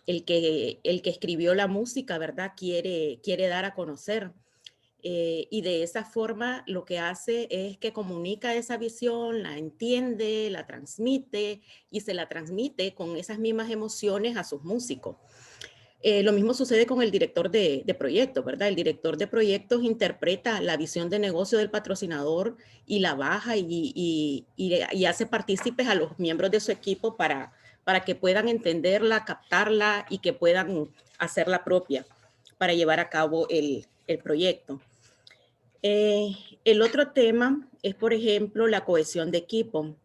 F: el que escribió la música, ¿verdad? Quiere dar a conocer. Y de esa forma lo que hace es que comunica esa visión, la entiende, la transmite y se la transmite con esas mismas emociones a sus músicos. Lo mismo sucede con el director de proyectos, ¿verdad? El director de proyectos interpreta la visión de negocio del patrocinador y la baja y hace partícipes a los miembros de su equipo para que puedan entenderla, captarla y que puedan hacerla propia para llevar a cabo el proyecto. El otro tema es, por ejemplo, la cohesión de equipo.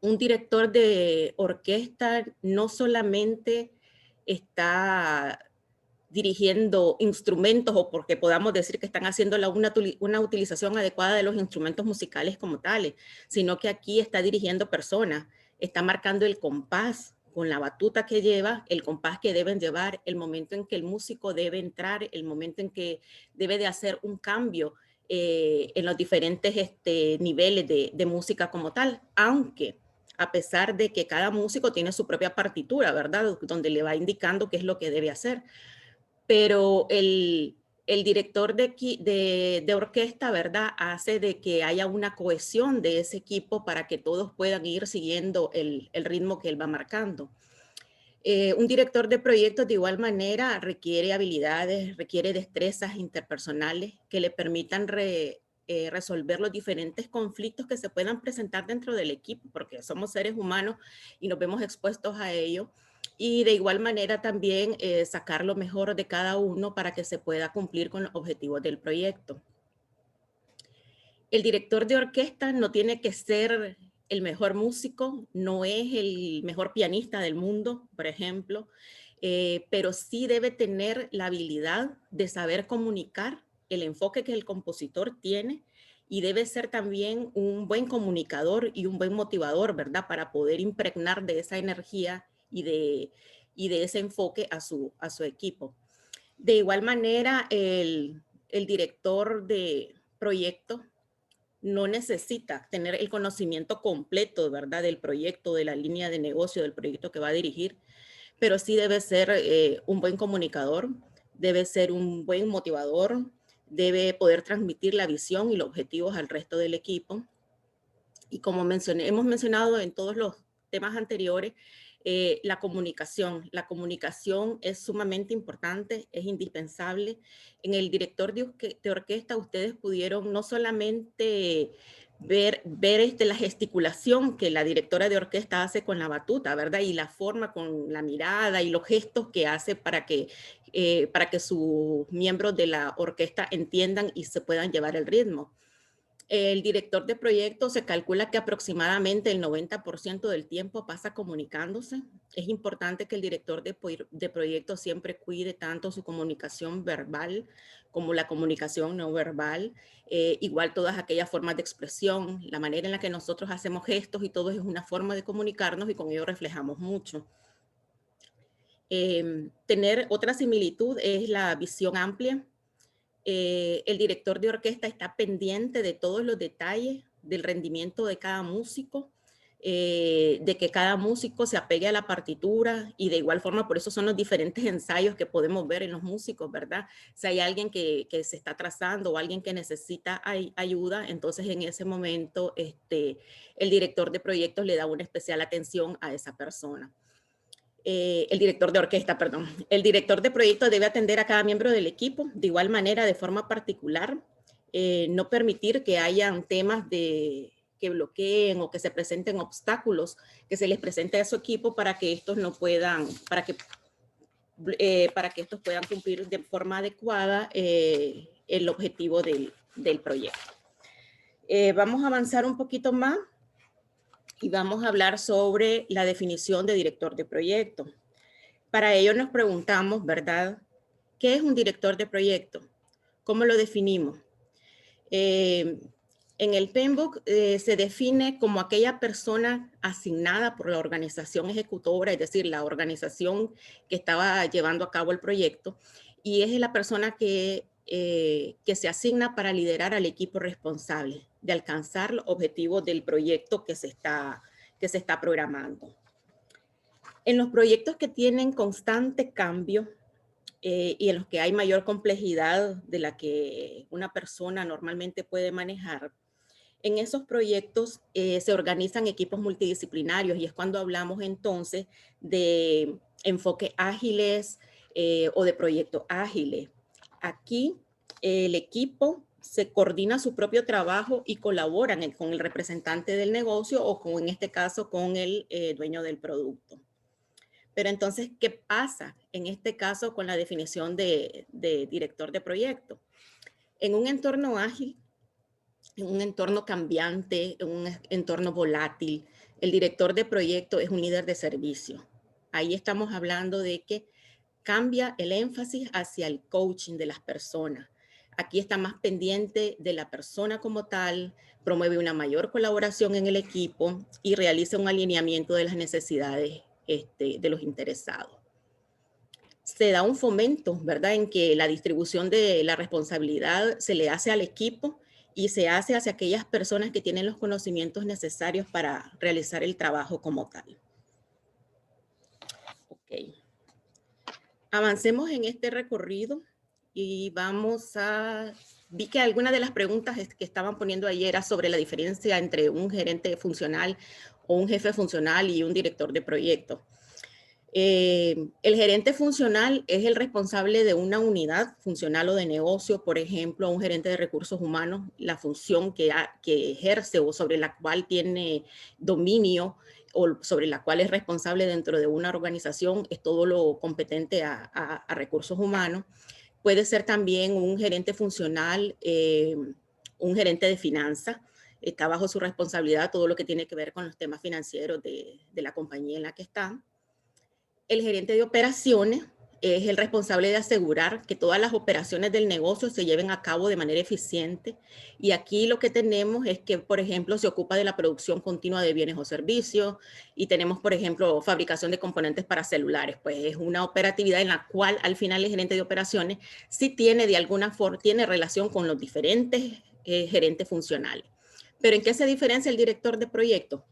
F: Un director de orquesta no solamente está dirigiendo instrumentos o porque podamos decir que están haciendo una utilización adecuada de los instrumentos musicales como tales, sino que aquí está dirigiendo personas, está marcando el compás con la batuta que lleva, el compás que deben llevar, el momento en que el músico debe entrar, el momento en que debe de hacer un cambio en los diferentes niveles de música como tal, aunque a pesar de que cada músico tiene su propia partitura, ¿verdad? Donde le va indicando qué es lo que debe hacer. Pero el director de orquesta, ¿verdad? Hace de que haya una cohesión de ese equipo para que todos puedan ir siguiendo el ritmo que él va marcando. Un director de proyectos de igual manera requiere habilidades, requiere destrezas interpersonales que le permitan resolver los diferentes conflictos que se puedan presentar dentro del equipo, porque somos seres humanos y nos vemos expuestos a ello. Y de igual manera también sacar lo mejor de cada uno para que se pueda cumplir con los objetivos del proyecto. El director de orquesta no tiene que ser el mejor músico, no es el mejor pianista del mundo, por ejemplo, pero sí debe tener la habilidad de saber comunicar el enfoque que el compositor tiene y debe ser también un buen comunicador y un buen motivador, ¿verdad? Para poder impregnar de esa energía y de ese enfoque a su equipo. De igual manera, el director de proyecto no necesita tener el conocimiento completo, ¿verdad? Del proyecto, de la línea de negocio, del proyecto que va a dirigir, pero sí debe ser un buen comunicador, debe ser un buen motivador, debe poder transmitir la visión y los objetivos al resto del equipo. Y como hemos mencionado en todos los temas anteriores, la comunicación es sumamente importante, es indispensable. En el director de orquesta ustedes pudieron no solamente ver la gesticulación que la directora de orquesta hace con la batuta, ¿verdad? Y la forma con la mirada y los gestos que hace para que sus miembros de la orquesta entiendan y se puedan llevar el ritmo. El director de proyecto se calcula que aproximadamente el 90% del tiempo pasa comunicándose. Es importante que el director de proyecto siempre cuide tanto su comunicación verbal como la comunicación no verbal. Igual todas aquellas formas de expresión, la manera en la que nosotros hacemos gestos y todo es una forma de comunicarnos y con ello reflejamos mucho. Tener otra similitud es la visión amplia. El director de orquesta está pendiente de todos los detalles del rendimiento de cada músico, de que cada músico se apegue a la partitura y de igual forma, por eso son los diferentes ensayos que podemos ver en los músicos, ¿verdad? Si hay alguien que se está atrasando o alguien que necesita ayuda, entonces en ese momento el director de proyectos le da una especial atención a esa persona. El director de orquesta, perdón. El director de proyecto debe atender a cada miembro del equipo de igual manera, de forma particular, no permitir que hayan temas que bloqueen o que se presenten obstáculos que se les presente a su equipo para que estos no puedan, para que estos puedan cumplir de forma adecuada el objetivo del proyecto. Vamos a avanzar un poquito más. Y vamos a hablar sobre la definición de director de proyecto. Para ello nos preguntamos, ¿verdad? ¿Qué es un director de proyecto? ¿Cómo lo definimos? En el PMBOK se define como aquella persona asignada por la organización ejecutora, es decir, la organización que estaba llevando a cabo el proyecto, y es la persona que se asigna para liderar al equipo responsable de alcanzar los objetivos del proyecto que se está programando. En los proyectos que tienen constante cambio y en los que hay mayor complejidad de la que una persona normalmente puede manejar, en esos proyectos se organizan equipos multidisciplinarios y es cuando hablamos entonces de enfoques ágiles o de proyectos ágiles. Aquí el equipo se coordina su propio trabajo y colaboran con el representante del negocio o en este caso con el dueño del producto. Pero entonces, ¿qué pasa en este caso con la definición de director de proyecto? En un entorno ágil, en un entorno cambiante, en un entorno volátil, el director de proyecto es un líder de servicio. Ahí estamos hablando de que cambia el énfasis hacia el coaching de las personas. Aquí está más pendiente de la persona como tal, promueve una mayor colaboración en el equipo y realiza un alineamiento de las necesidades de los interesados. Se da un fomento, ¿verdad?, en que la distribución de la responsabilidad se le hace al equipo y se hace hacia aquellas personas que tienen los conocimientos necesarios para realizar el trabajo como tal. Ok. Avancemos en este recorrido y vamos a... Vi que algunas de las preguntas que estaban poniendo ayer era sobre la diferencia entre un gerente funcional o un jefe funcional y un director de proyecto. El gerente funcional es el responsable de una unidad funcional o de negocio, por ejemplo, un gerente de recursos humanos, la función que ejerce o sobre la cual tiene dominio o sobre la cual es responsable dentro de una organización, es todo lo competente a recursos humanos. Puede ser también un gerente funcional, un gerente de finanzas, está bajo su responsabilidad todo lo que tiene que ver con los temas financieros de la compañía en la que está. El gerente de operaciones es el responsable de asegurar que todas las operaciones del negocio se lleven a cabo de manera eficiente. Y aquí lo que tenemos es que, por ejemplo, se ocupa de la producción continua de bienes o servicios y tenemos, por ejemplo, fabricación de componentes para celulares. Pues es una operatividad en la cual al final el gerente de operaciones sí tiene de alguna forma, tiene relación con los diferentes gerentes funcionales. Pero ¿en qué se diferencia el director de proyecto?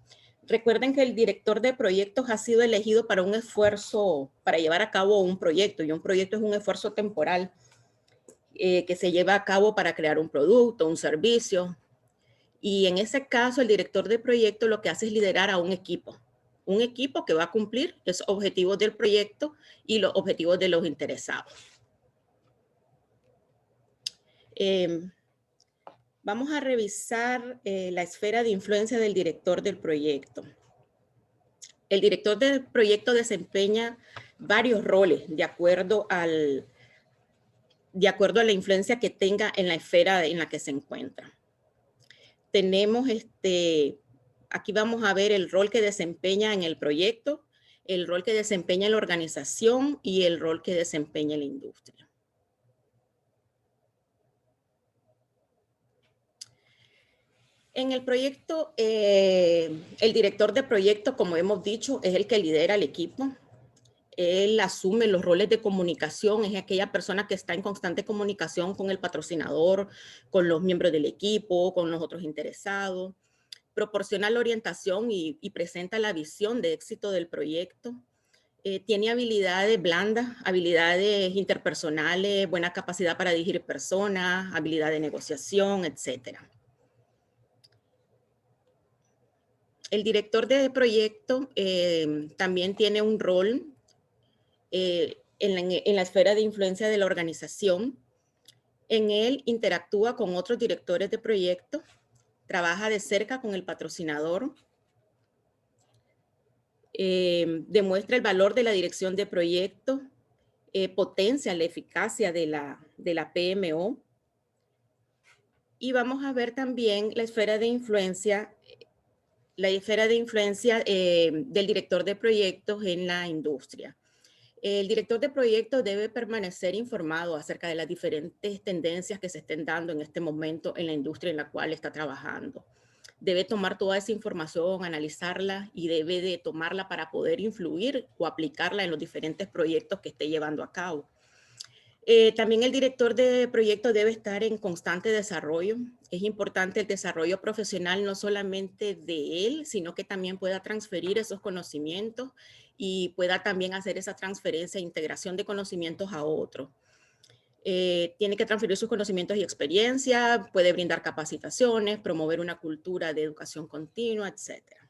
F: Recuerden que el director de proyectos ha sido elegido para un esfuerzo, para llevar a cabo un proyecto, y un proyecto es un esfuerzo temporal que se lleva a cabo para crear un producto, un servicio. Y en ese caso, el director de proyecto lo que hace es liderar a un equipo que va a cumplir los objetivos del proyecto y los objetivos de los interesados. Vamos a revisar la esfera de influencia del director del proyecto. El director del proyecto desempeña varios roles de acuerdo a la influencia que tenga en la esfera en la que se encuentra. Tenemos aquí vamos a ver el rol que desempeña en el proyecto, el rol que desempeña en la organización y el rol que desempeña en la industria. En el proyecto, el director de proyecto, como hemos dicho, es el que lidera el equipo. Él asume los roles de comunicación, es aquella persona que está en constante comunicación con el patrocinador, con los miembros del equipo, con los otros interesados. Proporciona la orientación y presenta la visión de éxito del proyecto. Tiene habilidades blandas, habilidades interpersonales, buena capacidad para dirigir personas, habilidad de negociación, etcétera. El director de proyecto también tiene un rol en la esfera de influencia de la organización. En él interactúa con otros directores de proyecto, trabaja de cerca con el patrocinador, demuestra el valor de la dirección de proyecto, potencia la eficacia de la PMO. Y vamos a ver también la esfera de influencia del director de proyectos en la industria. El director de proyectos debe permanecer informado acerca de las diferentes tendencias que se estén dando en este momento en la industria en la cual está trabajando. Debe tomar toda esa información, analizarla y debe de tomarla para poder influir o aplicarla en los diferentes proyectos que esté llevando a cabo. También el director de proyecto debe estar en constante desarrollo. Es importante el desarrollo profesional no solamente de él, sino que también pueda transferir esos conocimientos y pueda también hacer esa transferencia e integración de conocimientos a otros. Tiene que transferir sus conocimientos y experiencia, puede brindar capacitaciones, promover una cultura de educación continua, etcétera.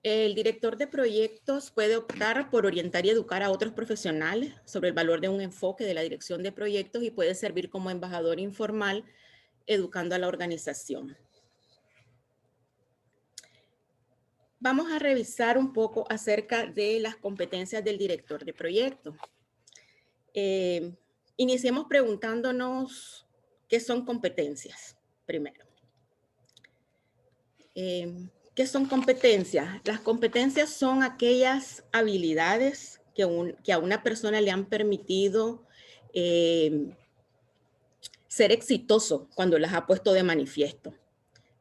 F: El director de proyectos puede optar por orientar y educar a otros profesionales sobre el valor de un enfoque de la dirección de proyectos y puede servir como embajador informal, educando a la organización. Vamos a revisar un poco acerca de las competencias del director de proyectos. Iniciemos preguntándonos qué son competencias, primero. ¿Qué son competencias? Las competencias son aquellas habilidades, que a una persona le han permitido ser exitoso cuando las ha puesto de manifiesto.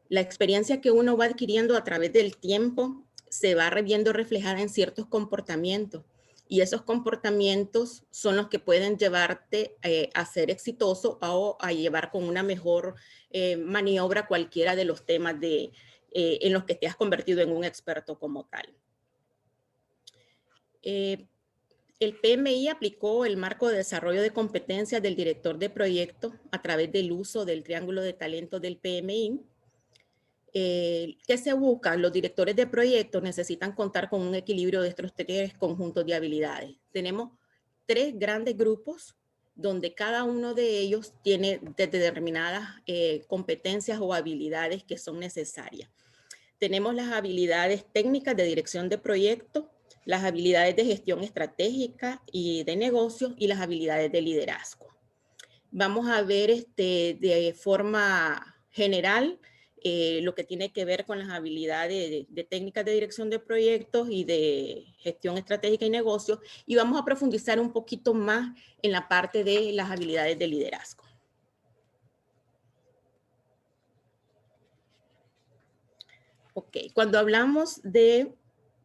F: La experiencia que uno va adquiriendo a través del tiempo se va viendo reflejada en ciertos comportamientos, y esos comportamientos son los que pueden llevarte a ser exitoso o a llevar con una mejor maniobra cualquiera de los temas en los que te has convertido en un experto como tal. El PMI aplicó el marco de desarrollo de competencias del director de proyecto a través del uso del triángulo de talento del PMI. ¿Qué se busca? Los directores de proyectos necesitan contar con un equilibrio de estos tres conjuntos de habilidades. Tenemos 3 grandes grupos donde cada uno de ellos tiene determinadas competencias o habilidades que son necesarias. Tenemos las habilidades técnicas de dirección de proyectos, las habilidades de gestión estratégica y de negocio, y las habilidades de liderazgo. Vamos a ver de forma general lo que tiene que ver con las habilidades de técnicas de dirección de proyectos y de gestión estratégica y negocio, y vamos a profundizar un poquito más en la parte de las habilidades de liderazgo. Ok, cuando hablamos de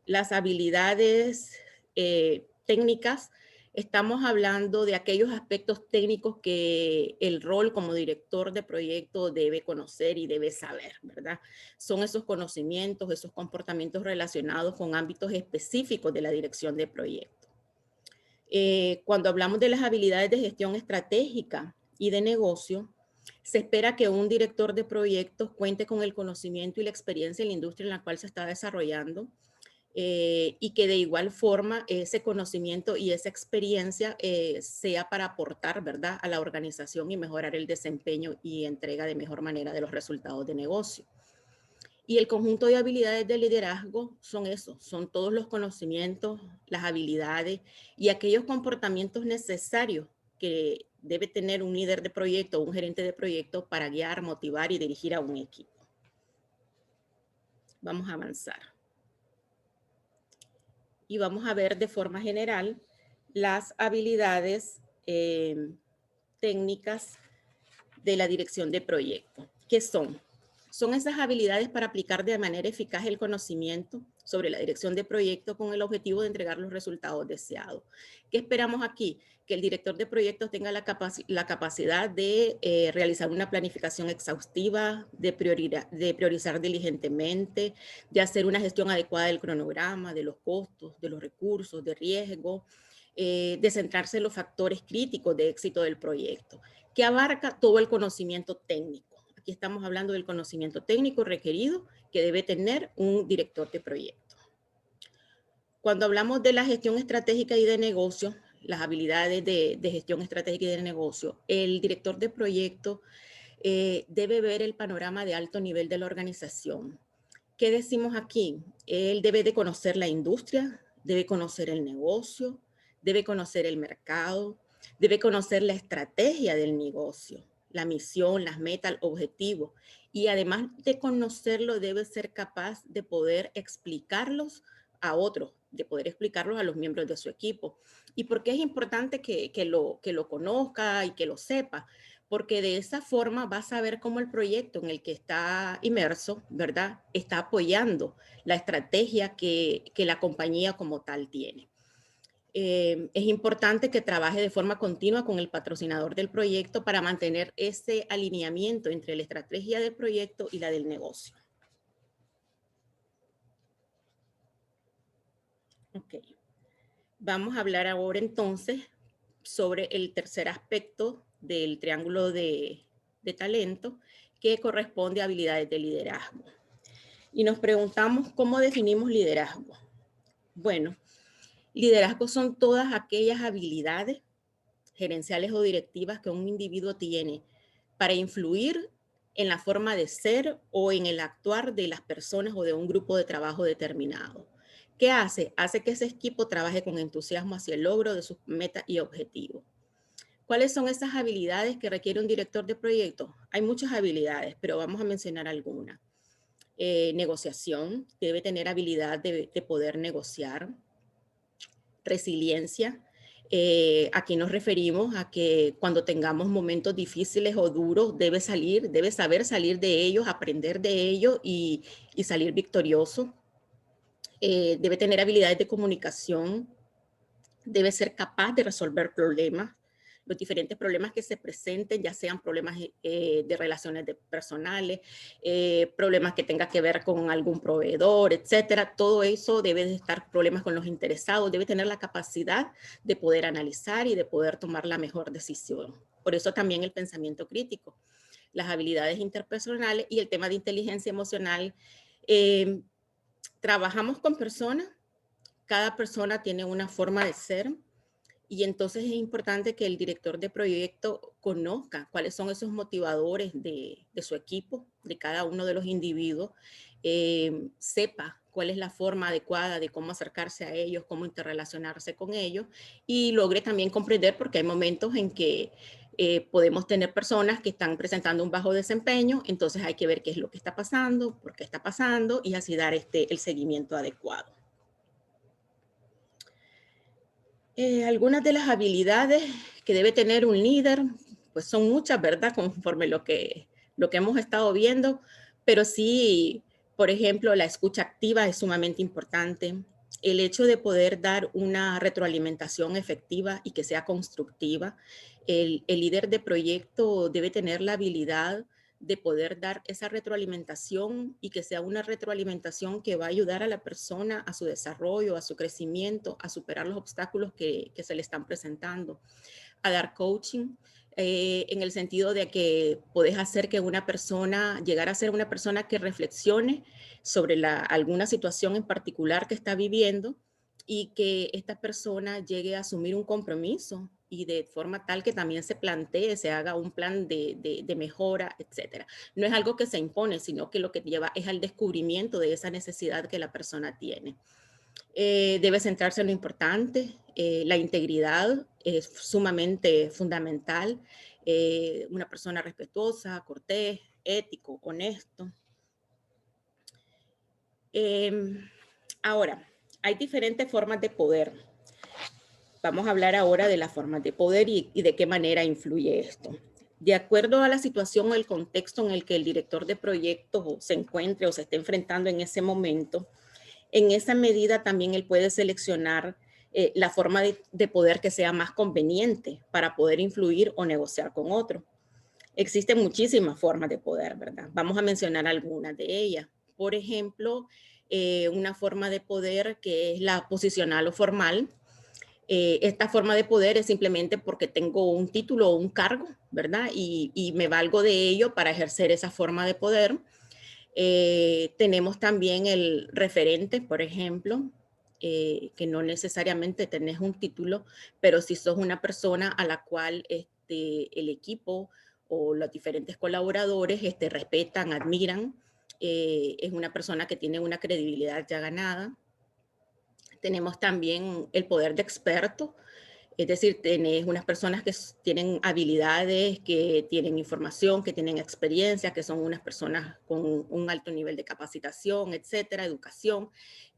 F: las habilidades técnicas, estamos hablando de aquellos aspectos técnicos que el rol como director de proyecto debe conocer y debe saber, ¿verdad? Son esos conocimientos, esos comportamientos relacionados con ámbitos específicos de la dirección de proyecto. Cuando hablamos de las habilidades de gestión estratégica y de negocio, se espera que un director de proyectos cuente con el conocimiento y la experiencia en la industria en la cual se está desarrollando, y que de igual forma ese conocimiento y esa experiencia sea para aportar, ¿verdad?, a la organización y mejorar el desempeño y entrega de mejor manera de los resultados de negocio. Y el conjunto de habilidades de liderazgo son eso, son todos los conocimientos, las habilidades y aquellos comportamientos necesarios que debe tener un líder de proyecto o un gerente de proyecto para guiar, motivar y dirigir a un equipo. Vamos a avanzar. Y vamos a ver de forma general las habilidades técnicas de la dirección de proyecto. ¿Qué son? Son esas habilidades para aplicar de manera eficaz el conocimiento sobre la dirección de proyecto con el objetivo de entregar los resultados deseados. ¿Qué esperamos aquí? Que el director de proyectos tenga la capacidad de realizar una planificación exhaustiva, de priorizar diligentemente, de hacer una gestión adecuada del cronograma, de los costos, de los recursos, de riesgo, de centrarse en los factores críticos de éxito del proyecto, que abarca todo el conocimiento técnico. Aquí estamos hablando del conocimiento técnico requerido que debe tener un director de proyecto. Cuando hablamos de la gestión estratégica y de negocio, las habilidades de gestión estratégica y de negocio, el director de proyecto debe ver el panorama de alto nivel de la organización. ¿Qué decimos aquí? Él debe de conocer la industria, debe conocer el negocio, debe conocer el mercado, debe conocer la estrategia del negocio, la misión, las metas, el objetivo. Y además de conocerlo, debe ser capaz de poder explicarlos a otros, de poder explicarlos a los miembros de su equipo. ¿Y por qué es importante que lo conozca y que lo sepa? Porque de esa forma va a saber cómo el proyecto en el que está inmerso, ¿verdad?, está apoyando la estrategia que la compañía como tal tiene. Es importante que trabaje de forma continua con el patrocinador del proyecto para mantener ese alineamiento entre la estrategia del proyecto y la del negocio. Ok. Vamos a hablar ahora entonces sobre el tercer aspecto del triángulo de talento, que corresponde a habilidades de liderazgo. Y nos preguntamos, ¿cómo definimos liderazgo? Bueno, liderazgo son todas aquellas habilidades gerenciales o directivas que un individuo tiene para influir en la forma de ser o en el actuar de las personas o de un grupo de trabajo determinado. ¿Qué hace? Hace que ese equipo trabaje con entusiasmo hacia el logro de sus metas y objetivos. ¿Cuáles son esas habilidades que requiere un director de proyecto? Hay muchas habilidades, pero vamos a mencionar algunas. Negociación, debe tener habilidad de poder negociar. Resiliencia. Aquí nos referimos a que cuando tengamos momentos difíciles o duros, debe saber salir de ellos, aprender de ellos y salir victorioso. Debe tener habilidades de comunicación, debe ser capaz de resolver problemas, los diferentes problemas que se presenten, ya sean problemas de relaciones personales, problemas que tengan que ver con algún proveedor, etcétera. Todo eso debe de estar, problemas con los interesados, debe tener la capacidad de poder analizar y de poder tomar la mejor decisión. Por eso también el pensamiento crítico, las habilidades interpersonales y el tema de inteligencia emocional. Trabajamos con personas, cada persona tiene una forma de ser, y entonces es importante que el director de proyecto conozca cuáles son esos motivadores de su equipo, de cada uno de los individuos, sepa cuál es la forma adecuada de cómo acercarse a ellos, cómo interrelacionarse con ellos, y logre también comprender, porque hay momentos en que podemos tener personas que están presentando un bajo desempeño, entonces hay que ver qué es lo que está pasando, por qué está pasando, y así dar el seguimiento adecuado. Algunas de las habilidades que debe tener un líder, pues son muchas, ¿verdad? Conforme lo que hemos estado viendo, pero sí, por ejemplo, la escucha activa es sumamente importante. El hecho de poder dar una retroalimentación efectiva y que sea constructiva. El líder de proyecto debe tener la habilidad de poder dar esa retroalimentación y que sea una retroalimentación que va a ayudar a la persona a su desarrollo, a su crecimiento, a superar los obstáculos que se le están presentando, a dar coaching, en el sentido de que puedes hacer que una persona, llegar a ser una persona que reflexione sobre alguna situación en particular que está viviendo y que esta persona llegue a asumir un compromiso y de forma tal que también se plantee, se haga un plan de mejora, etcétera. No es algo que se impone, sino que lo que lleva es al descubrimiento de esa necesidad que la persona tiene. Debe centrarse en lo importante, la integridad es sumamente fundamental, una persona respetuosa, cortés, ético, honesto. Ahora, hay diferentes formas de poder. Vamos a hablar ahora de las formas de poder y de qué manera influye esto. De acuerdo a la situación o el contexto en el que el director de proyecto se encuentre o se esté enfrentando en ese momento, en esa medida también él puede seleccionar la forma de poder que sea más conveniente para poder influir o negociar con otro. Existen muchísimas formas de poder, ¿verdad? Vamos a mencionar algunas de ellas. Por ejemplo, una forma de poder que es la posicional o formal. Esta forma de poder es simplemente porque tengo un título o un cargo, ¿verdad? Y me valgo de ello para ejercer esa forma de poder. Tenemos también el referente, por ejemplo, que no necesariamente tenés un título, pero si sos una persona a la cual el equipo o los diferentes colaboradores respetan, admiran, es una persona que tiene una credibilidad ya ganada. Tenemos también el poder de experto, es decir, tenés unas personas que tienen habilidades, que tienen información, que tienen experiencia, que son unas personas con un alto nivel de capacitación, etcétera, educación,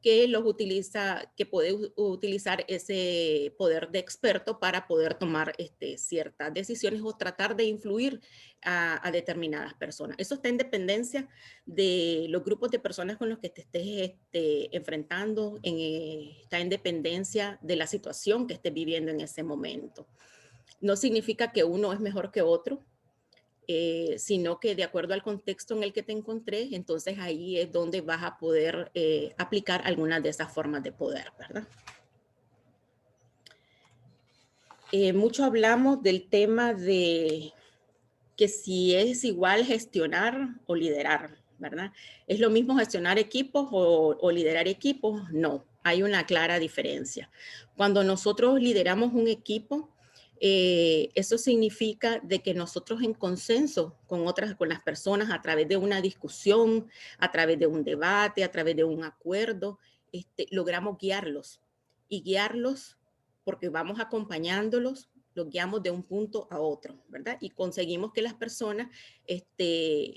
F: que puede utilizar ese poder de experto para poder tomar ciertas decisiones o tratar de influir a determinadas personas. Eso está en dependencia de los grupos de personas con los que te estés enfrentando, está en dependencia de la situación que estés viviendo en ese momento. No significa que uno es mejor que otro, sino que de acuerdo al contexto en el que te encontré, entonces ahí es donde vas a poder aplicar algunas de esas formas de poder, ¿verdad? Mucho hablamos del tema de que si es igual gestionar o liderar, ¿verdad? ¿Es lo mismo gestionar equipos o liderar equipos? No, hay una clara diferencia. Cuando nosotros lideramos un equipo, eso significa de que nosotros en consenso con las personas a través de una discusión, a través de un debate, a través de un acuerdo, logramos guiarlos y guiarlos porque vamos acompañándolos, los guiamos de un punto a otro, ¿verdad? Y conseguimos que las personas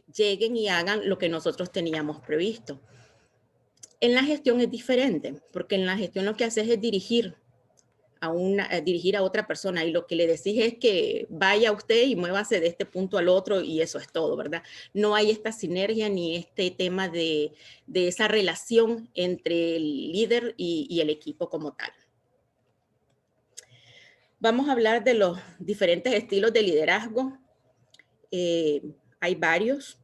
F: lleguen y hagan lo que nosotros teníamos previsto. En la gestión es diferente, porque en la gestión lo que haces es dirigir dirigir a otra persona, y lo que le decís es que vaya usted y muévase de este punto al otro y eso es todo, ¿verdad? No hay esta sinergia ni este tema de esa relación entre el líder y el equipo como tal. Vamos a hablar de los diferentes estilos de liderazgo. Hay varios.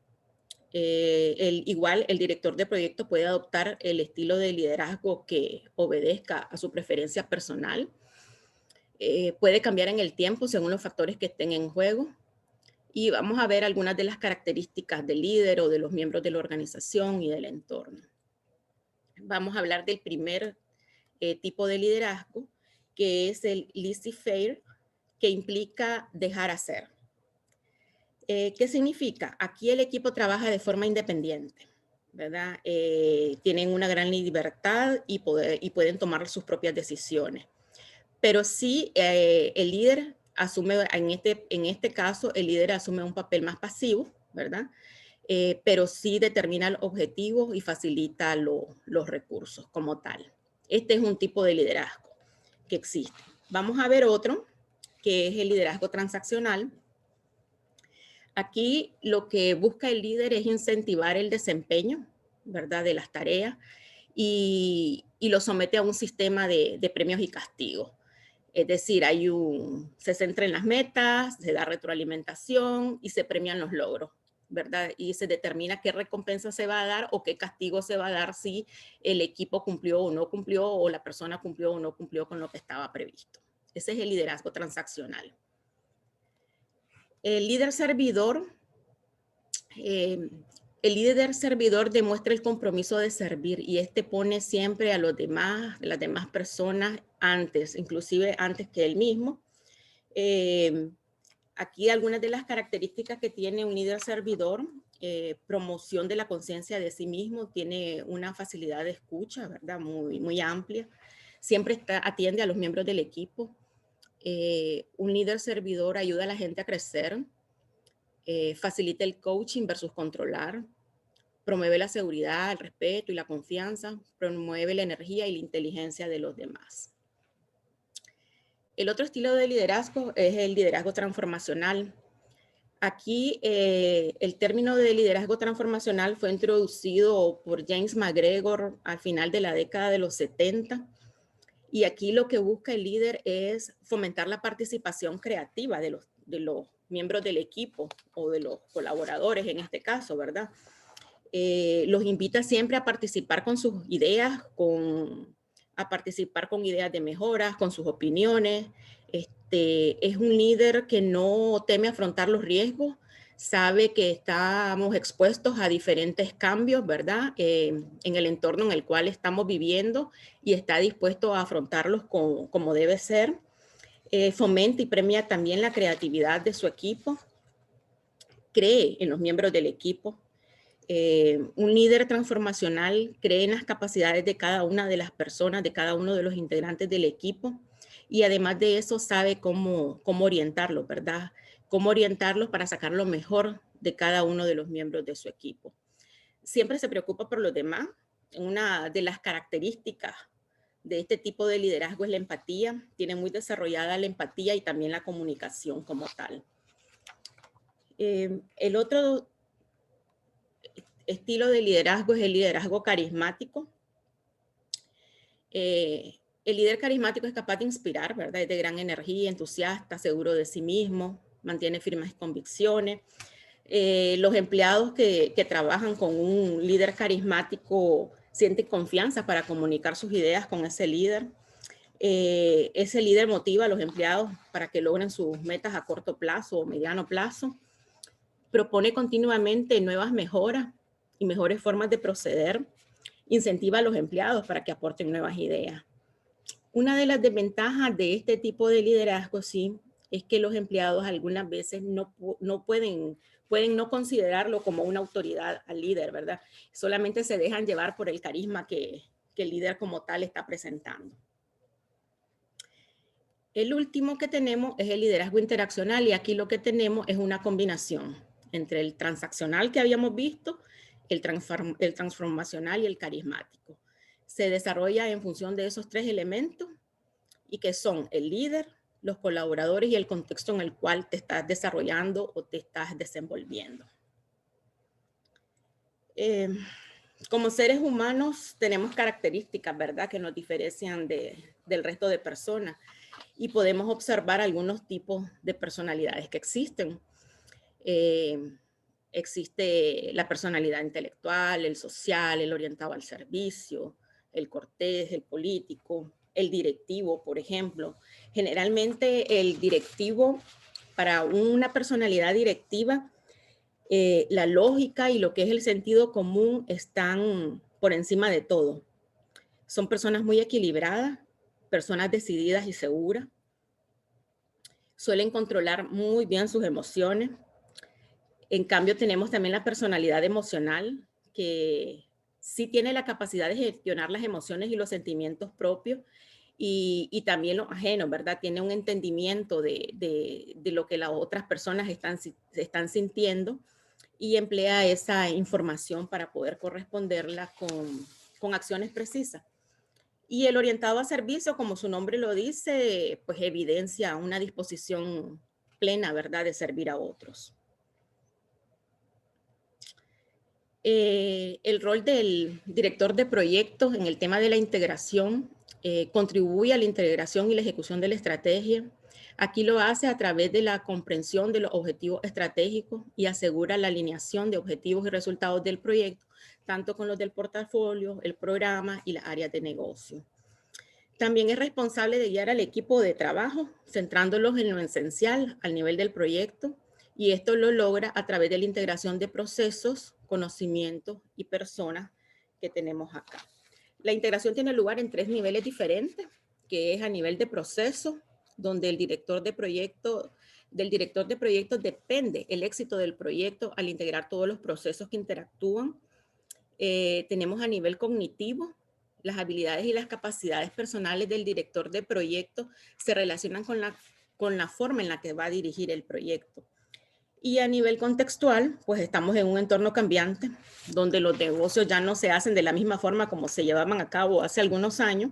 F: Igual el director de proyecto puede adoptar el estilo de liderazgo que obedezca a su preferencia personal. Puede cambiar en el tiempo según los factores que estén en juego. Y vamos a ver algunas de las características del líder o de los miembros de la organización y del entorno. Vamos a hablar del primer tipo de liderazgo, que es el laissez-faire, que implica dejar hacer. ¿Qué significa? Aquí el equipo trabaja de forma independiente, ¿verdad? Tienen una gran libertad y pueden tomar sus propias decisiones. Pero sí, el líder asume, en este caso, el líder asume un papel más pasivo, ¿verdad? Pero sí determina los objetivos y facilita los recursos como tal. Este es un tipo de liderazgo que existe. Vamos a ver otro, que es el liderazgo transaccional. Aquí lo que busca el líder es incentivar el desempeño, ¿verdad?, de las tareas y lo somete a un sistema de premios y castigos. Es decir, se centra en las metas, se da retroalimentación y se premian los logros, ¿verdad? Y se determina qué recompensa se va a dar o qué castigo se va a dar si el equipo cumplió o no cumplió, o la persona cumplió o no cumplió con lo que estaba previsto. Ese es el liderazgo transaccional. El líder servidor demuestra el compromiso de servir y pone siempre a las demás personas antes, inclusive antes que él mismo. Aquí algunas de las características que tiene un líder servidor: promoción de la conciencia de sí mismo, tiene una facilidad de escucha, ¿verdad?, muy amplia, siempre atiende a los miembros del equipo. Un líder servidor ayuda a la gente a crecer, facilita el coaching versus controlar, promueve la seguridad, el respeto y la confianza, promueve la energía y la inteligencia de los demás. El otro estilo de liderazgo es el liderazgo transformacional. Aquí el término de liderazgo transformacional fue introducido por James McGregor al final de la década de los 70. Y aquí lo que busca el líder es fomentar la participación creativa de los miembros del equipo o de los colaboradores en este caso, ¿verdad? Los invita siempre a participar con sus ideas, a participar con ideas de mejoras, con sus opiniones. Es un líder que no teme afrontar los riesgos, sabe que estamos expuestos a diferentes cambios, ¿verdad?, en el entorno en el cual estamos viviendo, y está dispuesto a afrontarlos como debe ser. Fomenta y premia también la creatividad de su equipo, cree en los miembros del equipo. Un líder transformacional cree en las capacidades de cada una de las personas, de cada uno de los integrantes del equipo, y además de eso sabe cómo orientarlos, ¿verdad?, cómo orientarlos para sacar lo mejor de cada uno de los miembros de su equipo. Siempre se preocupa por los demás. Una de las características de este tipo de liderazgo es la empatía. Tiene muy desarrollada la empatía y también la comunicación como tal. El otro estilo de liderazgo es el liderazgo carismático. El líder carismático es capaz de inspirar, ¿verdad? Es de gran energía, entusiasta, seguro de sí mismo, mantiene firmes convicciones. Los empleados que trabajan con un líder carismático sienten confianza para comunicar sus ideas con ese líder. Ese líder motiva a los empleados para que logren sus metas a corto plazo o mediano plazo. Propone continuamente nuevas mejoras y mejores formas de proceder. Incentiva a los empleados para que aporten nuevas ideas. Una de las desventajas de este tipo de liderazgo, sí, es que los empleados algunas veces no pueden no considerarlo como una autoridad al líder, ¿verdad? Solamente se dejan llevar por el carisma que el líder como tal está presentando. El último que tenemos es el liderazgo interaccional, y aquí lo que tenemos es una combinación entre el transaccional que habíamos visto, el transformacional y el carismático. Se desarrolla en función de esos tres elementos y que son el líder, los colaboradores y el contexto en el cual te estás desarrollando o te estás desenvolviendo. Como seres humanos tenemos características, ¿verdad?, que nos diferencian del resto de personas y podemos observar algunos tipos de personalidades que existen. Existe la personalidad intelectual, el social, el orientado al servicio, el cortés, el político, el directivo, por ejemplo. Generalmente el directivo, para una personalidad directiva, la lógica y lo que es el sentido común están por encima de todo. Son personas muy equilibradas, personas decididas y seguras. Suelen controlar muy bien sus emociones. En cambio, tenemos también la personalidad emocional, que sí tiene la capacidad de gestionar las emociones y los sentimientos propios y también los ajenos, ¿verdad? Tiene un entendimiento de lo que las otras personas están sintiendo y emplea esa información para poder corresponderla con acciones precisas. Y el orientado a servicio, como su nombre lo dice, pues evidencia una disposición plena, ¿verdad?, de servir a otros. El rol del director de proyectos en el tema de la integración contribuye a la integración y la ejecución de la estrategia. Aquí lo hace a través de la comprensión de los objetivos estratégicos y asegura la alineación de objetivos y resultados del proyecto, tanto con los del portafolio, el programa y las áreas de negocio. También es responsable de guiar al equipo de trabajo, centrándolos en lo esencial al nivel del proyecto, y esto lo logra a través de la integración de procesos, conocimientos y personas que tenemos acá. La integración tiene lugar en 3 niveles diferentes, que es a nivel de proceso, donde del director de proyecto depende el éxito del proyecto al integrar todos los procesos que interactúan. Tenemos a nivel cognitivo, las habilidades y las capacidades personales del director de proyecto se relacionan con la forma en la que va a dirigir el proyecto. Y a nivel contextual, pues estamos en un entorno cambiante, donde los negocios ya no se hacen de la misma forma como se llevaban a cabo hace algunos años.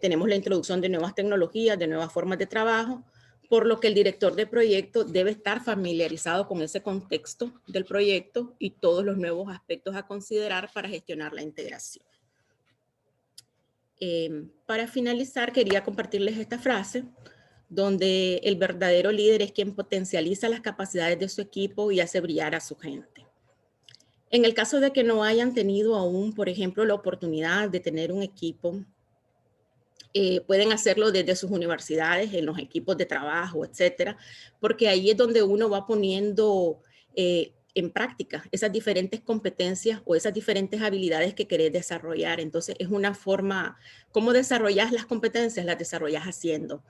F: Tenemos la introducción de nuevas tecnologías, de nuevas formas de trabajo, por lo que el director de proyecto debe estar familiarizado con ese contexto del proyecto y todos los nuevos aspectos a considerar para gestionar la integración. Para finalizar, quería compartirles esta frase, donde el verdadero líder es quien potencializa las capacidades de su equipo y hace brillar a su gente. En el caso de que no hayan tenido aún, por ejemplo, la oportunidad de tener un equipo, pueden hacerlo desde sus universidades, en los equipos de trabajo, etcétera, porque ahí es donde uno va poniendo en práctica esas diferentes competencias o esas diferentes habilidades que querés desarrollar. Entonces es una forma, ¿cómo desarrollas las competencias? Las desarrollas haciendo,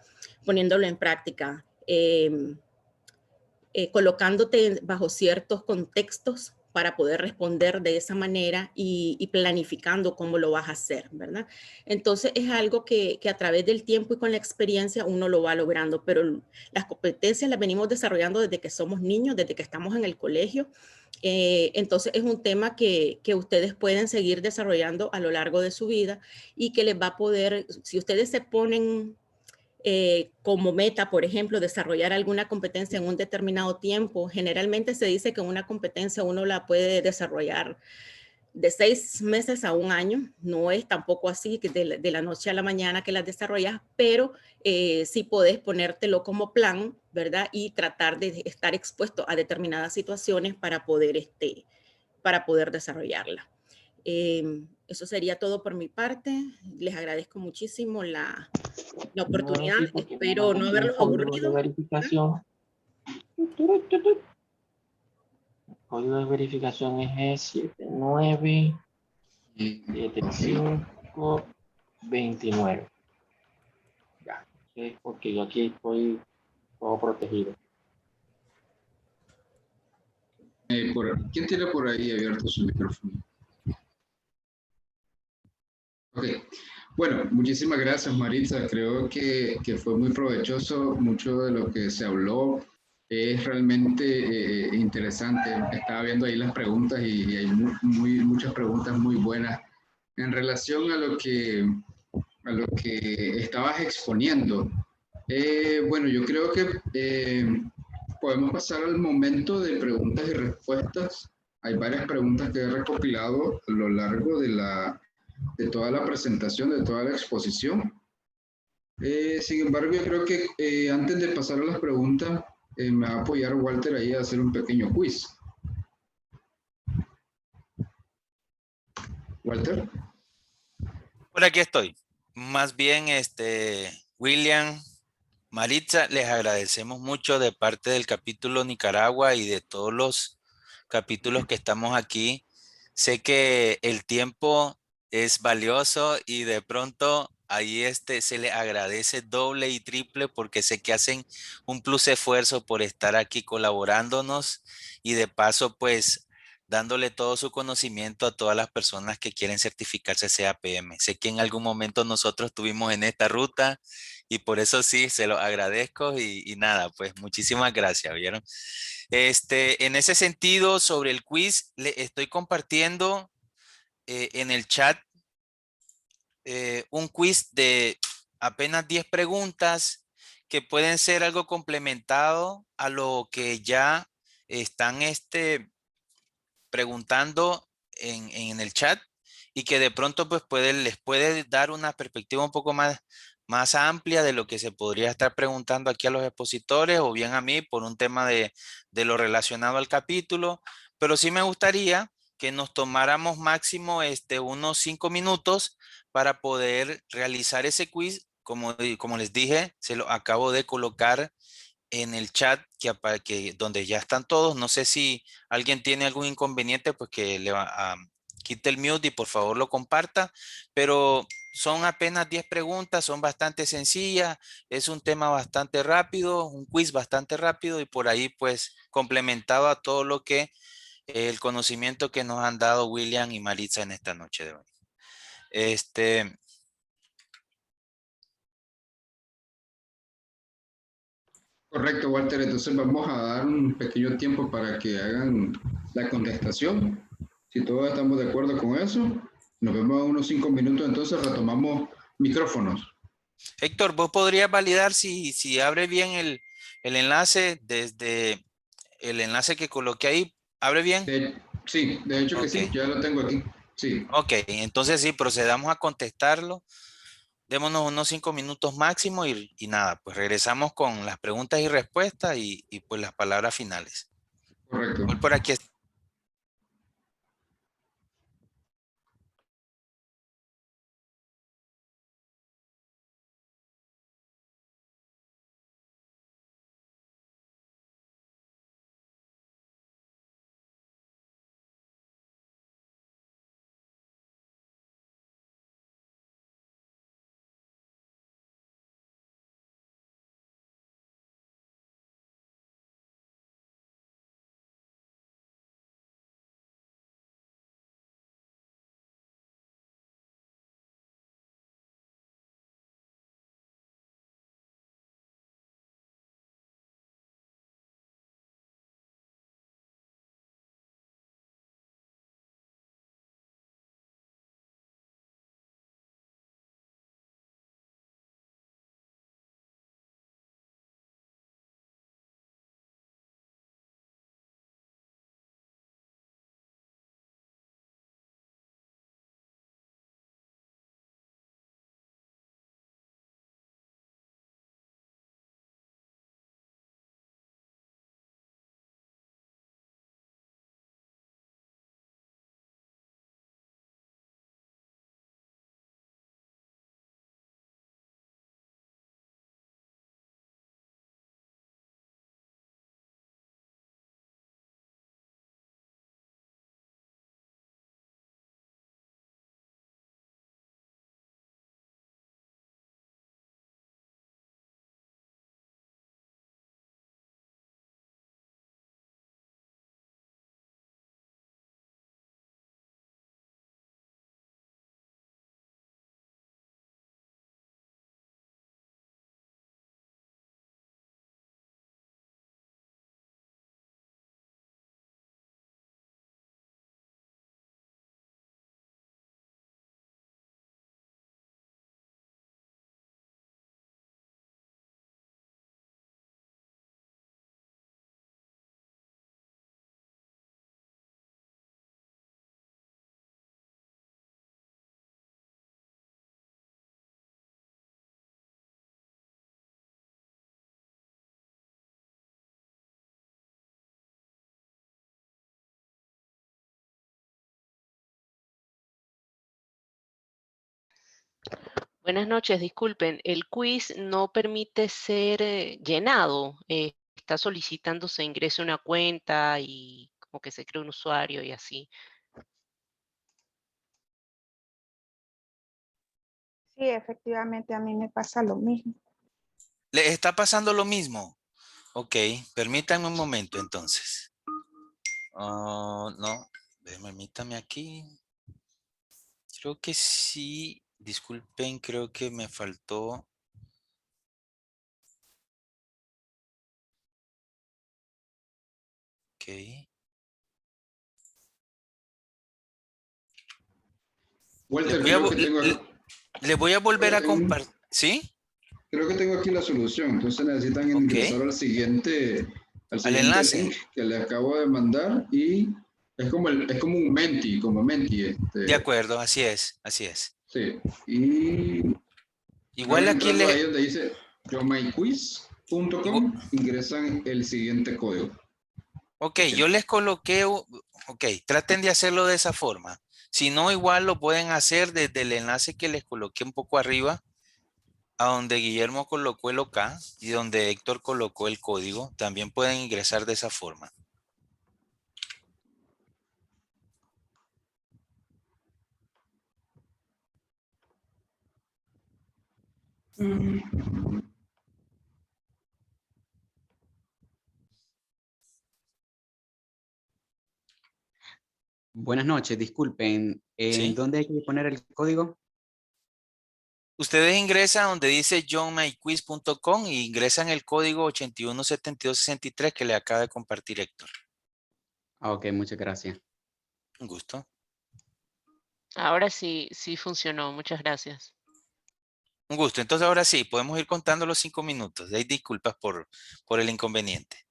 F: poniéndolo en práctica, colocándote bajo ciertos contextos para poder responder de esa manera y planificando cómo lo vas a hacer, ¿verdad? Entonces es algo que a través del tiempo y con la experiencia uno lo va logrando, pero las competencias las venimos desarrollando desde que somos niños, desde que estamos en el colegio. Entonces es un tema que ustedes pueden seguir desarrollando a lo largo de su vida y que les va a poder, si ustedes se ponen como meta, por ejemplo, desarrollar alguna competencia en un determinado tiempo. Generalmente se dice que una competencia uno la puede desarrollar de 6 meses a 1 año. No es tampoco así que de la noche a la mañana que las desarrollas, pero sí podés ponértelo como plan, ¿verdad? Y tratar de estar expuesto a determinadas situaciones para poder desarrollarla. Eso sería todo por mi parte. Les agradezco muchísimo la oportunidad. Espero no haberlos aburrido.
G: Verificación. El código de verificación es 797529. Ya, porque yo aquí estoy todo protegido.
A: ¿Quién tiene por ahí abierto su micrófono? Ok. Bueno, muchísimas gracias, Maritza. Creo que fue muy provechoso. Mucho de lo que se habló es realmente interesante. Estaba viendo ahí las preguntas y hay muchas preguntas muy buenas en relación a lo que a lo que estabas exponiendo. Bueno, yo creo que podemos pasar al momento de preguntas y respuestas. Hay varias preguntas que he recopilado a lo largo de toda la presentación, de toda la exposición. Sin embargo, yo creo que antes de pasar a las preguntas, me va a apoyar Walter ahí a hacer un pequeño quiz. Walter.
B: Por aquí estoy. Más bien, William, Maritza, les agradecemos mucho de parte del capítulo Nicaragua y de todos los capítulos que estamos aquí. Sé que el tiempo es valioso y de pronto ahí se le agradece doble y triple porque sé que hacen un plus esfuerzo por estar aquí colaborándonos y de paso pues dándole todo su conocimiento a todas las personas que quieren certificarse CAPM. Sé que en algún momento nosotros estuvimos en esta ruta y por eso sí, se lo agradezco y nada, pues muchísimas gracias, ¿vieron? En ese sentido, sobre el quiz, le estoy compartiendo en el chat un quiz de apenas 10 preguntas que pueden ser algo complementado a lo que ya están preguntando en el chat y que de pronto pues les puede dar una perspectiva un poco más amplia de lo que se podría estar preguntando aquí a los expositores o bien a mí por un tema de lo relacionado al capítulo, pero sí me gustaría que nos tomáramos máximo unos 5 minutos para poder realizar ese quiz. Como les dije, se lo acabo de colocar en el chat donde ya están todos. No sé si alguien tiene algún inconveniente, pues que quite el mute y por favor lo comparta, pero son apenas 10 preguntas, son bastante sencillas, es un tema bastante rápido, un quiz bastante rápido y por ahí pues complementado a todo lo que el conocimiento que nos han dado William y Maritza en esta noche de hoy.
A: Correcto, Walter. Entonces vamos a dar un pequeño tiempo para que hagan la contestación. Si todos estamos de acuerdo con eso, nos vemos en unos 5 minutos, entonces retomamos micrófonos.
B: Héctor, ¿vos podrías validar si abre bien el enlace desde el enlace que coloqué ahí? ¿Abre bien?
A: Sí, de hecho que
B: Ok,
A: sí, ya lo tengo aquí. Sí,
B: ok, entonces sí, procedamos a contestarlo. Démonos unos 5 minutos máximo y nada, pues regresamos con las preguntas y respuestas y pues las palabras finales.
A: correcto.
B: Voy por aquí.
H: Buenas noches, disculpen, el quiz no permite ser llenado. Está solicitando se ingrese una cuenta y como que se cree un usuario y así.
I: Sí, efectivamente, a mí me pasa lo mismo.
B: ¿Le está pasando lo mismo? Ok, permítanme un momento entonces. No, permítame aquí. Creo que sí. Disculpen, creo que me faltó. Ok.
A: Walter, creo que
B: le voy a volver a
A: tengo,
B: compartir. ¿Sí?
A: creo que tengo aquí la solución. Entonces necesitan
B: Ok.
A: ingresar al siguiente
B: Al enlace.
A: link que le acabo de mandar y es como un Menti, como Menti.
B: De acuerdo, así es, así es.
A: Sí. Y una
B: Igual
A: vez
B: aquí
A: entrando ahí donde dice yomyquiz.com,
B: igual-
A: ingresan el siguiente código.
B: ok, yo les coloqué. Ok, traten de hacerlo de esa forma. Si no, igual lo pueden hacer desde el enlace que les coloqué un poco arriba, a donde Guillermo colocó el OK y donde Héctor colocó el código. También pueden ingresar de esa forma.
J: Buenas noches, disculpen, ¿en
B: ¿Sí?
J: dónde hay que poner el código?
B: Ustedes ingresan donde dice johnmyquiz.com y ingresan el código 817263 que le acaba de compartir Héctor.
J: Ok, muchas gracias.
B: Un gusto.
H: Ahora sí, sí funcionó. Muchas gracias.
B: Un gusto. Entonces ahora sí, podemos ir contando los 5 minutos. De ahí disculpas por el inconveniente.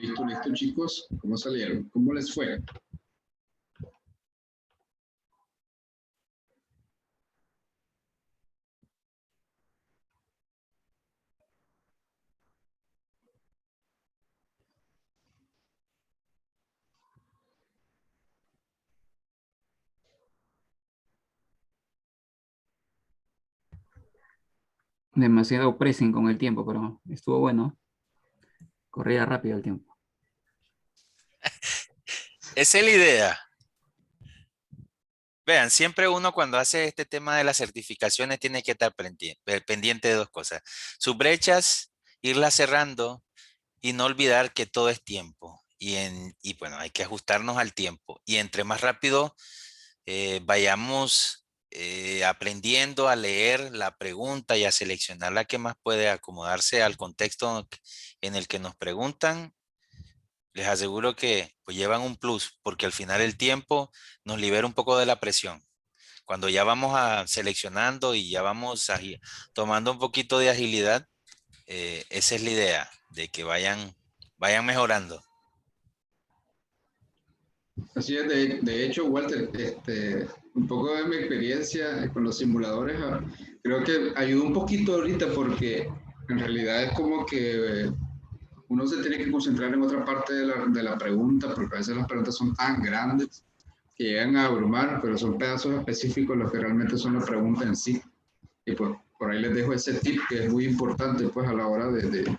A: Listo, listo, chicos. ¿Cómo salieron? ¿Cómo les fue?
K: Demasiado pressing con el tiempo, pero estuvo bueno. Corría rápido el tiempo.
B: Esa es la idea. Vean, siempre uno cuando hace este tema de las certificaciones tiene que estar pendiente de dos cosas. Sus brechas, irlas cerrando y no olvidar que todo es tiempo. Y bueno, hay que ajustarnos al tiempo. Y entre más rápido vayamos aprendiendo a leer la pregunta y a seleccionar la que más puede acomodarse al contexto en el que nos preguntan, les aseguro que pues, llevan un plus, porque al final el tiempo nos libera un poco de la presión. Cuando ya vamos seleccionando y ya vamos tomando un poquito de agilidad, esa es la idea, de que vayan mejorando.
A: Así es, de hecho, Walter, un poco de mi experiencia con los simuladores, creo que ayudó un poquito ahorita porque en realidad es como que uno se tiene que concentrar en otra parte de la pregunta, porque a veces las preguntas son tan grandes que llegan a abrumar, pero son pedazos específicos los que realmente son la pregunta en sí. Y pues por ahí les dejo ese tip que es muy importante pues a la hora del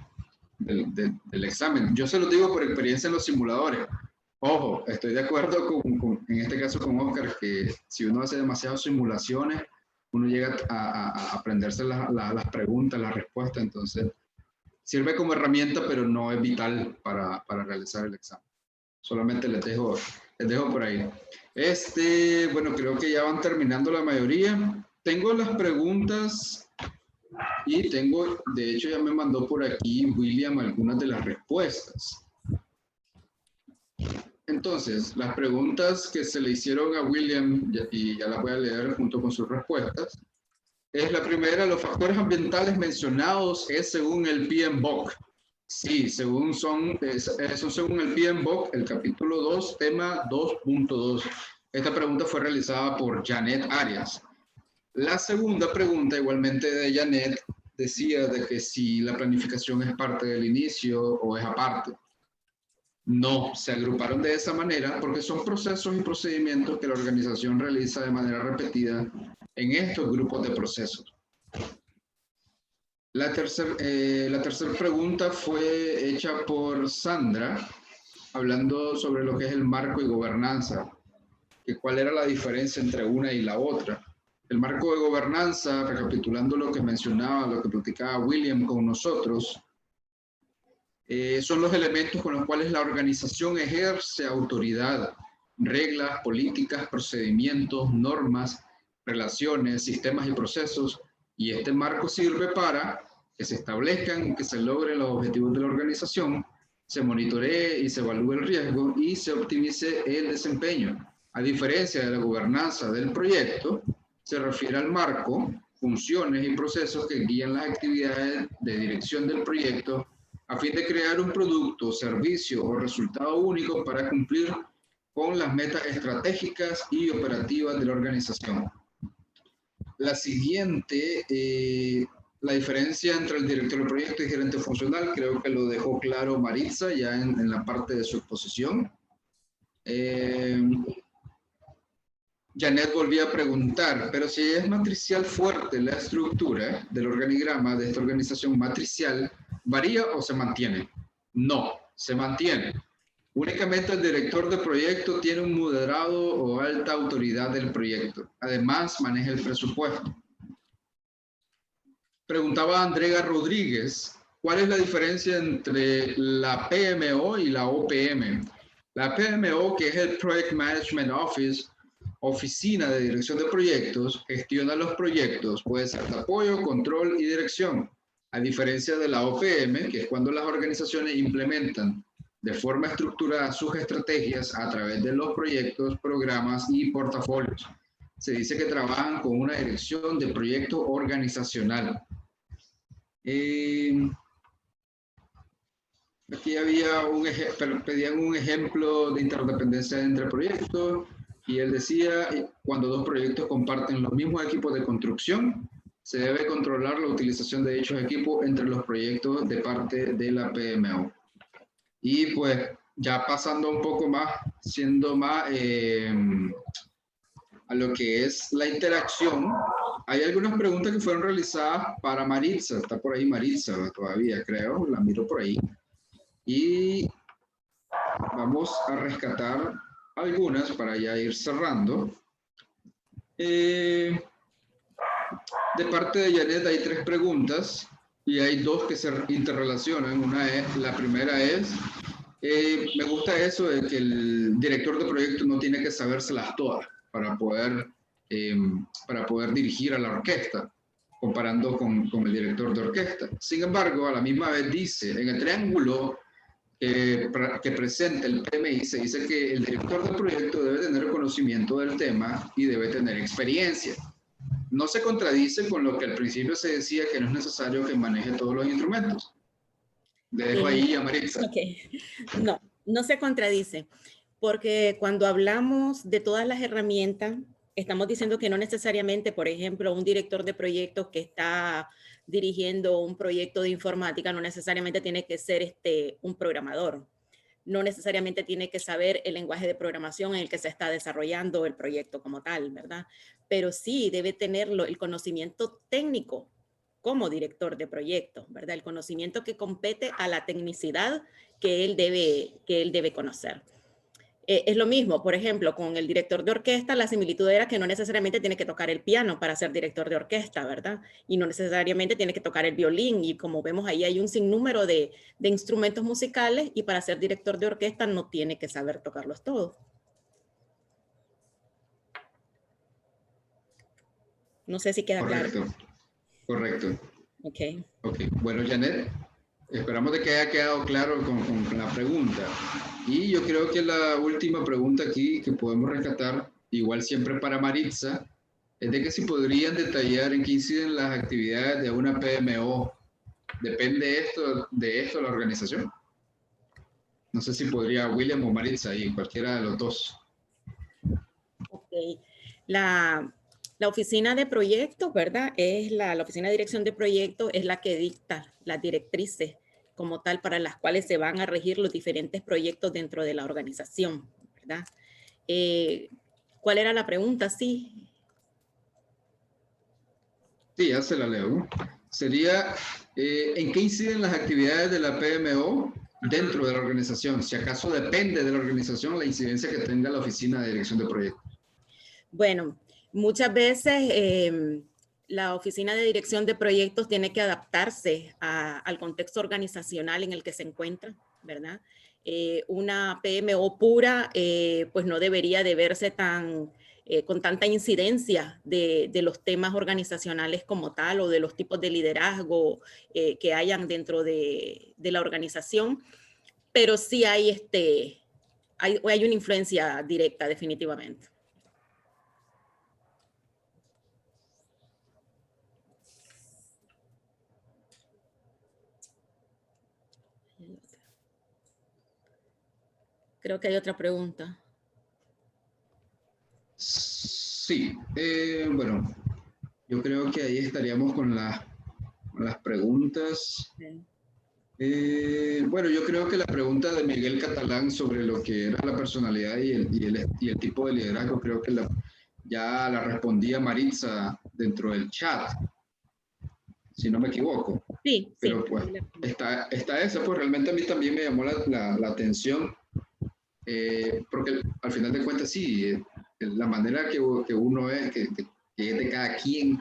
A: examen. Yo se lo digo por experiencia en los simuladores. Ojo, estoy de acuerdo en este caso con Oscar, que si uno hace demasiadas simulaciones, uno llega a aprenderse las preguntas, las respuestas, entonces sirve como herramienta, pero no es vital para realizar el examen. Solamente les dejo por ahí. Bueno, creo que ya van terminando la mayoría. Tengo las preguntas y de hecho ya me mandó por aquí William algunas de las respuestas. Entonces, las preguntas que se le hicieron a William, y ya las voy a leer junto con sus respuestas, es la primera: los factores ambientales mencionados es según el PMBOK. Sí, según según el PMBOK, el capítulo 2, tema 2.2. Esta pregunta fue realizada por Janet Arias. La segunda pregunta, igualmente de Janet, decía de que si la planificación es parte del inicio o es aparte. No, se agruparon de esa manera porque son procesos y procedimientos que la organización realiza de manera repetida en estos grupos de procesos. La tercera pregunta fue hecha por Sandra, hablando sobre lo que es el marco y gobernanza, que cuál era la diferencia entre una y la otra. El marco de gobernanza, recapitulando lo que mencionaba, lo que platicaba William con nosotros, son los elementos con los cuales la organización ejerce autoridad, reglas, políticas, procedimientos, normas, relaciones, sistemas y procesos, y este marco sirve para que se establezcan y que se logren los objetivos de la organización, se monitoree y se evalúe el riesgo y se optimice el desempeño. A diferencia de la gobernanza del proyecto, se refiere al marco, funciones y procesos que guían las actividades de dirección del proyecto a fin de crear un producto, servicio o resultado único para cumplir con las metas estratégicas y operativas de la organización. La siguiente, la diferencia entre el director del proyecto y gerente funcional, creo que lo dejó claro Maritza ya en la parte de su exposición. Janet volvió a preguntar, pero si es matricial fuerte la estructura del organigrama de esta organización matricial, ¿varía o se mantiene? No, se mantiene. Únicamente el director de proyecto tiene un moderado o alta autoridad del proyecto. Además, maneja el presupuesto. Preguntaba Andrea Rodríguez, ¿cuál es la diferencia entre la PMO y la OPM? La PMO, que es el Project Management Office, Oficina de Dirección de Proyectos, gestiona los proyectos, puede ser de apoyo, control y dirección, a diferencia de la OPM, que es cuando las organizaciones implementan de forma estructurada sus estrategias a través de los proyectos, programas y portafolios. Se dice que trabajan con una dirección de proyecto organizacional. Aquí pedían un ejemplo de interdependencia entre proyectos. Y él decía, cuando dos proyectos comparten los mismos equipos de construcción, se debe controlar la utilización de dichos equipos entre los proyectos de parte de la PMO. Y pues ya pasando un poco más, siendo más a lo que es la interacción, hay algunas preguntas que fueron realizadas para Maritza. Está por ahí Maritza todavía, creo, la miro por ahí. Y vamos a rescatar algunas para ya ir cerrando. De parte de Janet hay 3 preguntas y hay 2 que se interrelacionan. La primera es, me gusta eso de que el director de proyecto no tiene que sabérselas todas para poder dirigir a la orquesta, comparando con el director de orquesta. Sin embargo, a la misma vez dice, en el triángulo que presenta el PMI, se dice que el director del proyecto debe tener conocimiento del tema y debe tener experiencia. No se contradice con lo que al principio se decía, que no es necesario que maneje todos los instrumentos. Le dejo ahí a Maritza.
F: Okay. No se contradice, porque cuando hablamos de todas las herramientas, estamos diciendo que no necesariamente, por ejemplo, un director de proyectos que está dirigiendo un proyecto de informática no necesariamente tiene que ser un programador. No necesariamente tiene que saber el lenguaje de programación en el que se está desarrollando el proyecto como tal, ¿verdad? Pero sí debe tener el conocimiento técnico como director de proyecto, ¿verdad? El conocimiento que compete a la tecnicidad que él debe conocer. Es lo mismo, por ejemplo, con el director de orquesta, la similitud era que no necesariamente tiene que tocar el piano para ser director de orquesta, ¿verdad? Y no necesariamente tiene que tocar el violín, y como vemos ahí hay un sinnúmero de instrumentos musicales, y para ser director de orquesta no tiene que saber tocarlos todos. No sé si queda claro.
A: Correcto.
F: Ok.
A: Bueno, Janet, esperamos de que haya quedado claro con la pregunta. Y yo creo que la última pregunta aquí que podemos rescatar, igual siempre para Maritza, es de que si podrían detallar en qué inciden las actividades de una PMO. ¿Depende de esto la organización? No sé si podría William o Maritza, y cualquiera de los dos.
F: Ok. La oficina de proyectos, ¿verdad? Es la oficina de dirección de proyectos es la que dicta las directrices como tal para las cuales se van a regir los diferentes proyectos dentro de la organización, ¿verdad? ¿Cuál era la pregunta? Sí.
A: Sí, ya se la leo. Sería, ¿en qué inciden las actividades de la PMO dentro de la organización? Si acaso depende de la organización la incidencia que tenga la oficina de dirección de proyectos.
F: Bueno, muchas veces la oficina de dirección de proyectos tiene que adaptarse al contexto organizacional en el que se encuentra, ¿verdad? Una PMO pura, pues no debería de verse con tanta incidencia de los temas organizacionales como tal o de los tipos de liderazgo que hayan dentro de la organización, pero sí hay una influencia directa definitivamente. Creo que hay otra pregunta.
A: Sí, bueno, yo creo que ahí estaríamos con las preguntas. Bueno, yo creo que la pregunta de Miguel Catalán sobre lo que era la personalidad y el tipo de liderazgo, creo que ya la respondía Maritza dentro del chat, si no me equivoco.
F: Sí,
A: pero pues está esa, pues realmente a mí también me llamó la atención, porque al final de cuentas sí, la manera que uno es, que es de cada quien,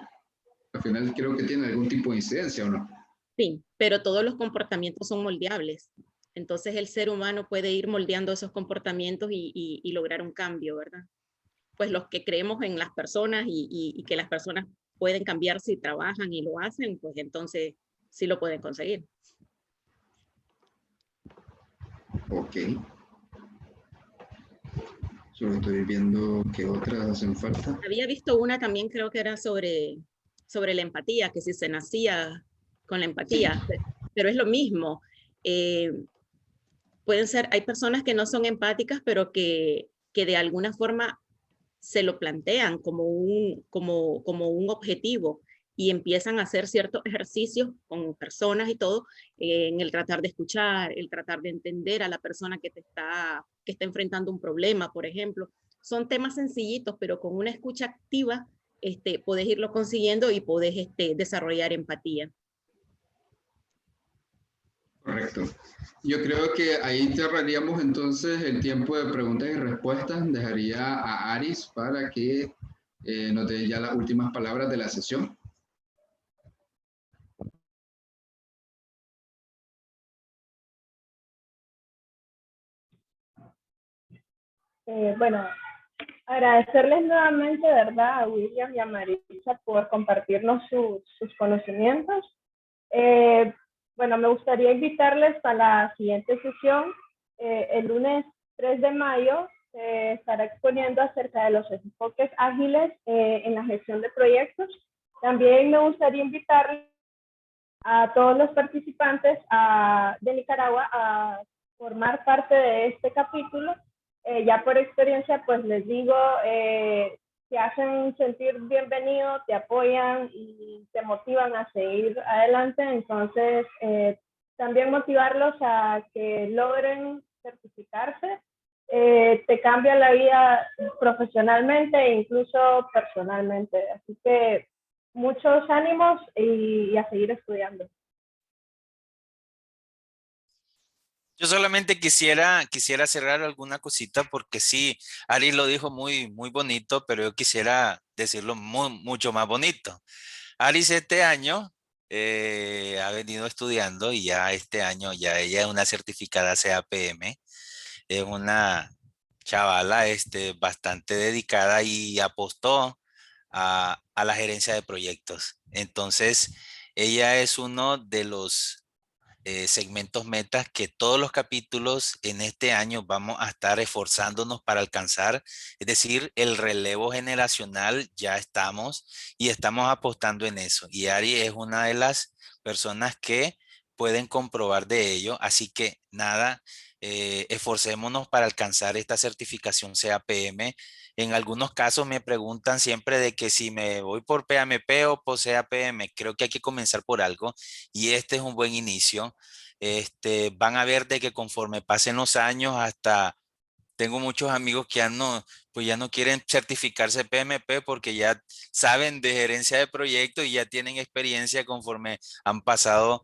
A: al final creo que tiene algún tipo de incidencia, ¿o no?
F: Sí, pero todos los comportamientos son moldeables. Entonces el ser humano puede ir moldeando esos comportamientos y lograr un cambio, ¿verdad? Pues los que creemos en las personas y que las personas pueden cambiar si trabajan y lo hacen, pues entonces sí lo pueden conseguir.
A: Ok. Solo estoy viendo qué otras hacen falta.
F: Había visto una también, creo que era sobre la empatía, que si se nacía con la empatía, sí. Pero es lo mismo. Hay personas que no son empáticas, pero que de alguna forma se lo plantean como un objetivo y empiezan a hacer ciertos ejercicios con personas y todo, en el tratar de escuchar, el tratar de entender a la persona que está enfrentando un problema, por ejemplo. Son temas sencillitos, pero con una escucha activa puedes irlo consiguiendo y puedes desarrollar empatía.
A: Correcto. Yo creo que ahí cerraríamos entonces el tiempo de preguntas y respuestas. Dejaría a Aris para que nos dé ya las últimas palabras de la sesión.
E: Bueno, agradecerles nuevamente, ¿verdad?, a William y a Maritza por compartirnos sus conocimientos. Bueno, me gustaría invitarles para la siguiente sesión. El lunes 3 de mayo estará exponiendo acerca de los enfoques ágiles en la gestión de proyectos. También me gustaría invitar a todos los participantes de Nicaragua a formar parte de este capítulo. Ya por experiencia, pues les digo, te hacen sentir bienvenido, te apoyan y te motivan a seguir adelante. Entonces, también motivarlos a que logren certificarse. Te cambia la vida profesionalmente e incluso personalmente. Así que muchos ánimos y a seguir estudiando.
B: Yo solamente quisiera cerrar alguna cosita porque sí, Ari lo dijo muy bonito, pero yo quisiera decirlo mucho más bonito. Aris este año ha venido estudiando y ya este año ya ella es una certificada CAPM, es una chavala bastante dedicada y apostó a la gerencia de proyectos. Entonces, ella es uno de los segmentos metas que todos los capítulos en este año vamos a estar esforzándonos para alcanzar. Es decir, el relevo generacional ya estamos y estamos apostando en eso. Y Ari es una de las personas que pueden comprobar de ello. Así que nada, esforcémonos para alcanzar esta certificación CAPM. En algunos casos me preguntan siempre de que si me voy por PMP o por CAPM. Creo que hay que comenzar por algo y este es un buen inicio. Van a ver de que conforme pasen los años, hasta tengo muchos amigos que pues ya no quieren certificarse PMP porque ya saben de gerencia de proyectos y ya tienen experiencia conforme han pasado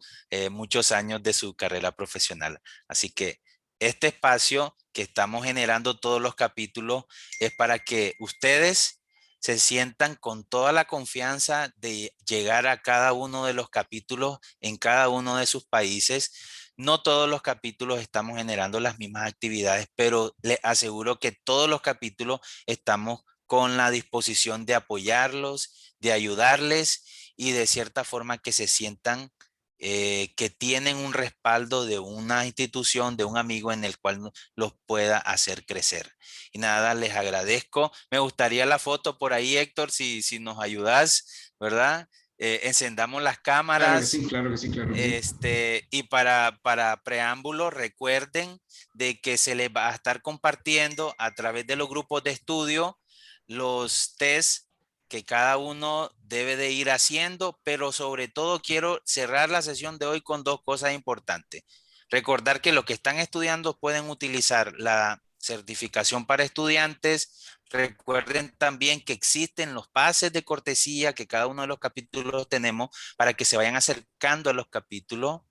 B: muchos años de su carrera profesional. Así que este espacio que estamos generando todos los capítulos es para que ustedes se sientan con toda la confianza de llegar a cada uno de los capítulos en cada uno de sus países. No todos los capítulos estamos generando las mismas actividades, pero les aseguro que todos los capítulos estamos con la disposición de apoyarlos, de ayudarles y de cierta forma que se sientan que tienen un respaldo de una institución, de un amigo en el cual los pueda hacer crecer. Y nada, les agradezco. Me gustaría la foto por ahí, Héctor, si nos ayudas, ¿verdad? Encendamos las cámaras.
A: Claro que sí, claro que sí.
B: Y para preámbulo, recuerden de que se les va a estar compartiendo a través de los grupos de estudio los tests que cada uno debe de ir haciendo, pero sobre todo quiero cerrar la sesión de hoy con dos cosas importantes. Recordar que los que están estudiando pueden utilizar la certificación para estudiantes. Recuerden también que existen los pases de cortesía que cada uno de los capítulos tenemos para que se vayan acercando a los capítulos,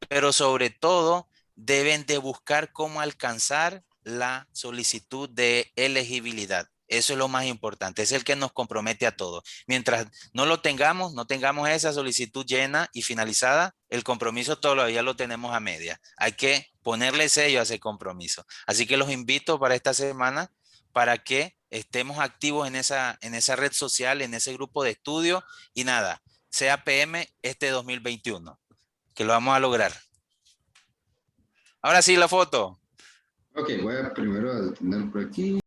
B: pero sobre todo deben de buscar cómo alcanzar la solicitud de elegibilidad. Eso es lo más importante, es el que nos compromete a todos. Mientras no lo tengamos, no tengamos esa solicitud llena y finalizada, el compromiso todavía lo tenemos a media. Hay que ponerle sello a ese compromiso. Así que los invito para esta semana para que estemos activos en esa red social, en ese grupo de estudio y nada, CAPM este 2021, que lo vamos a lograr. Ahora sí, la foto.
A: Ok, voy a primero a detener por aquí.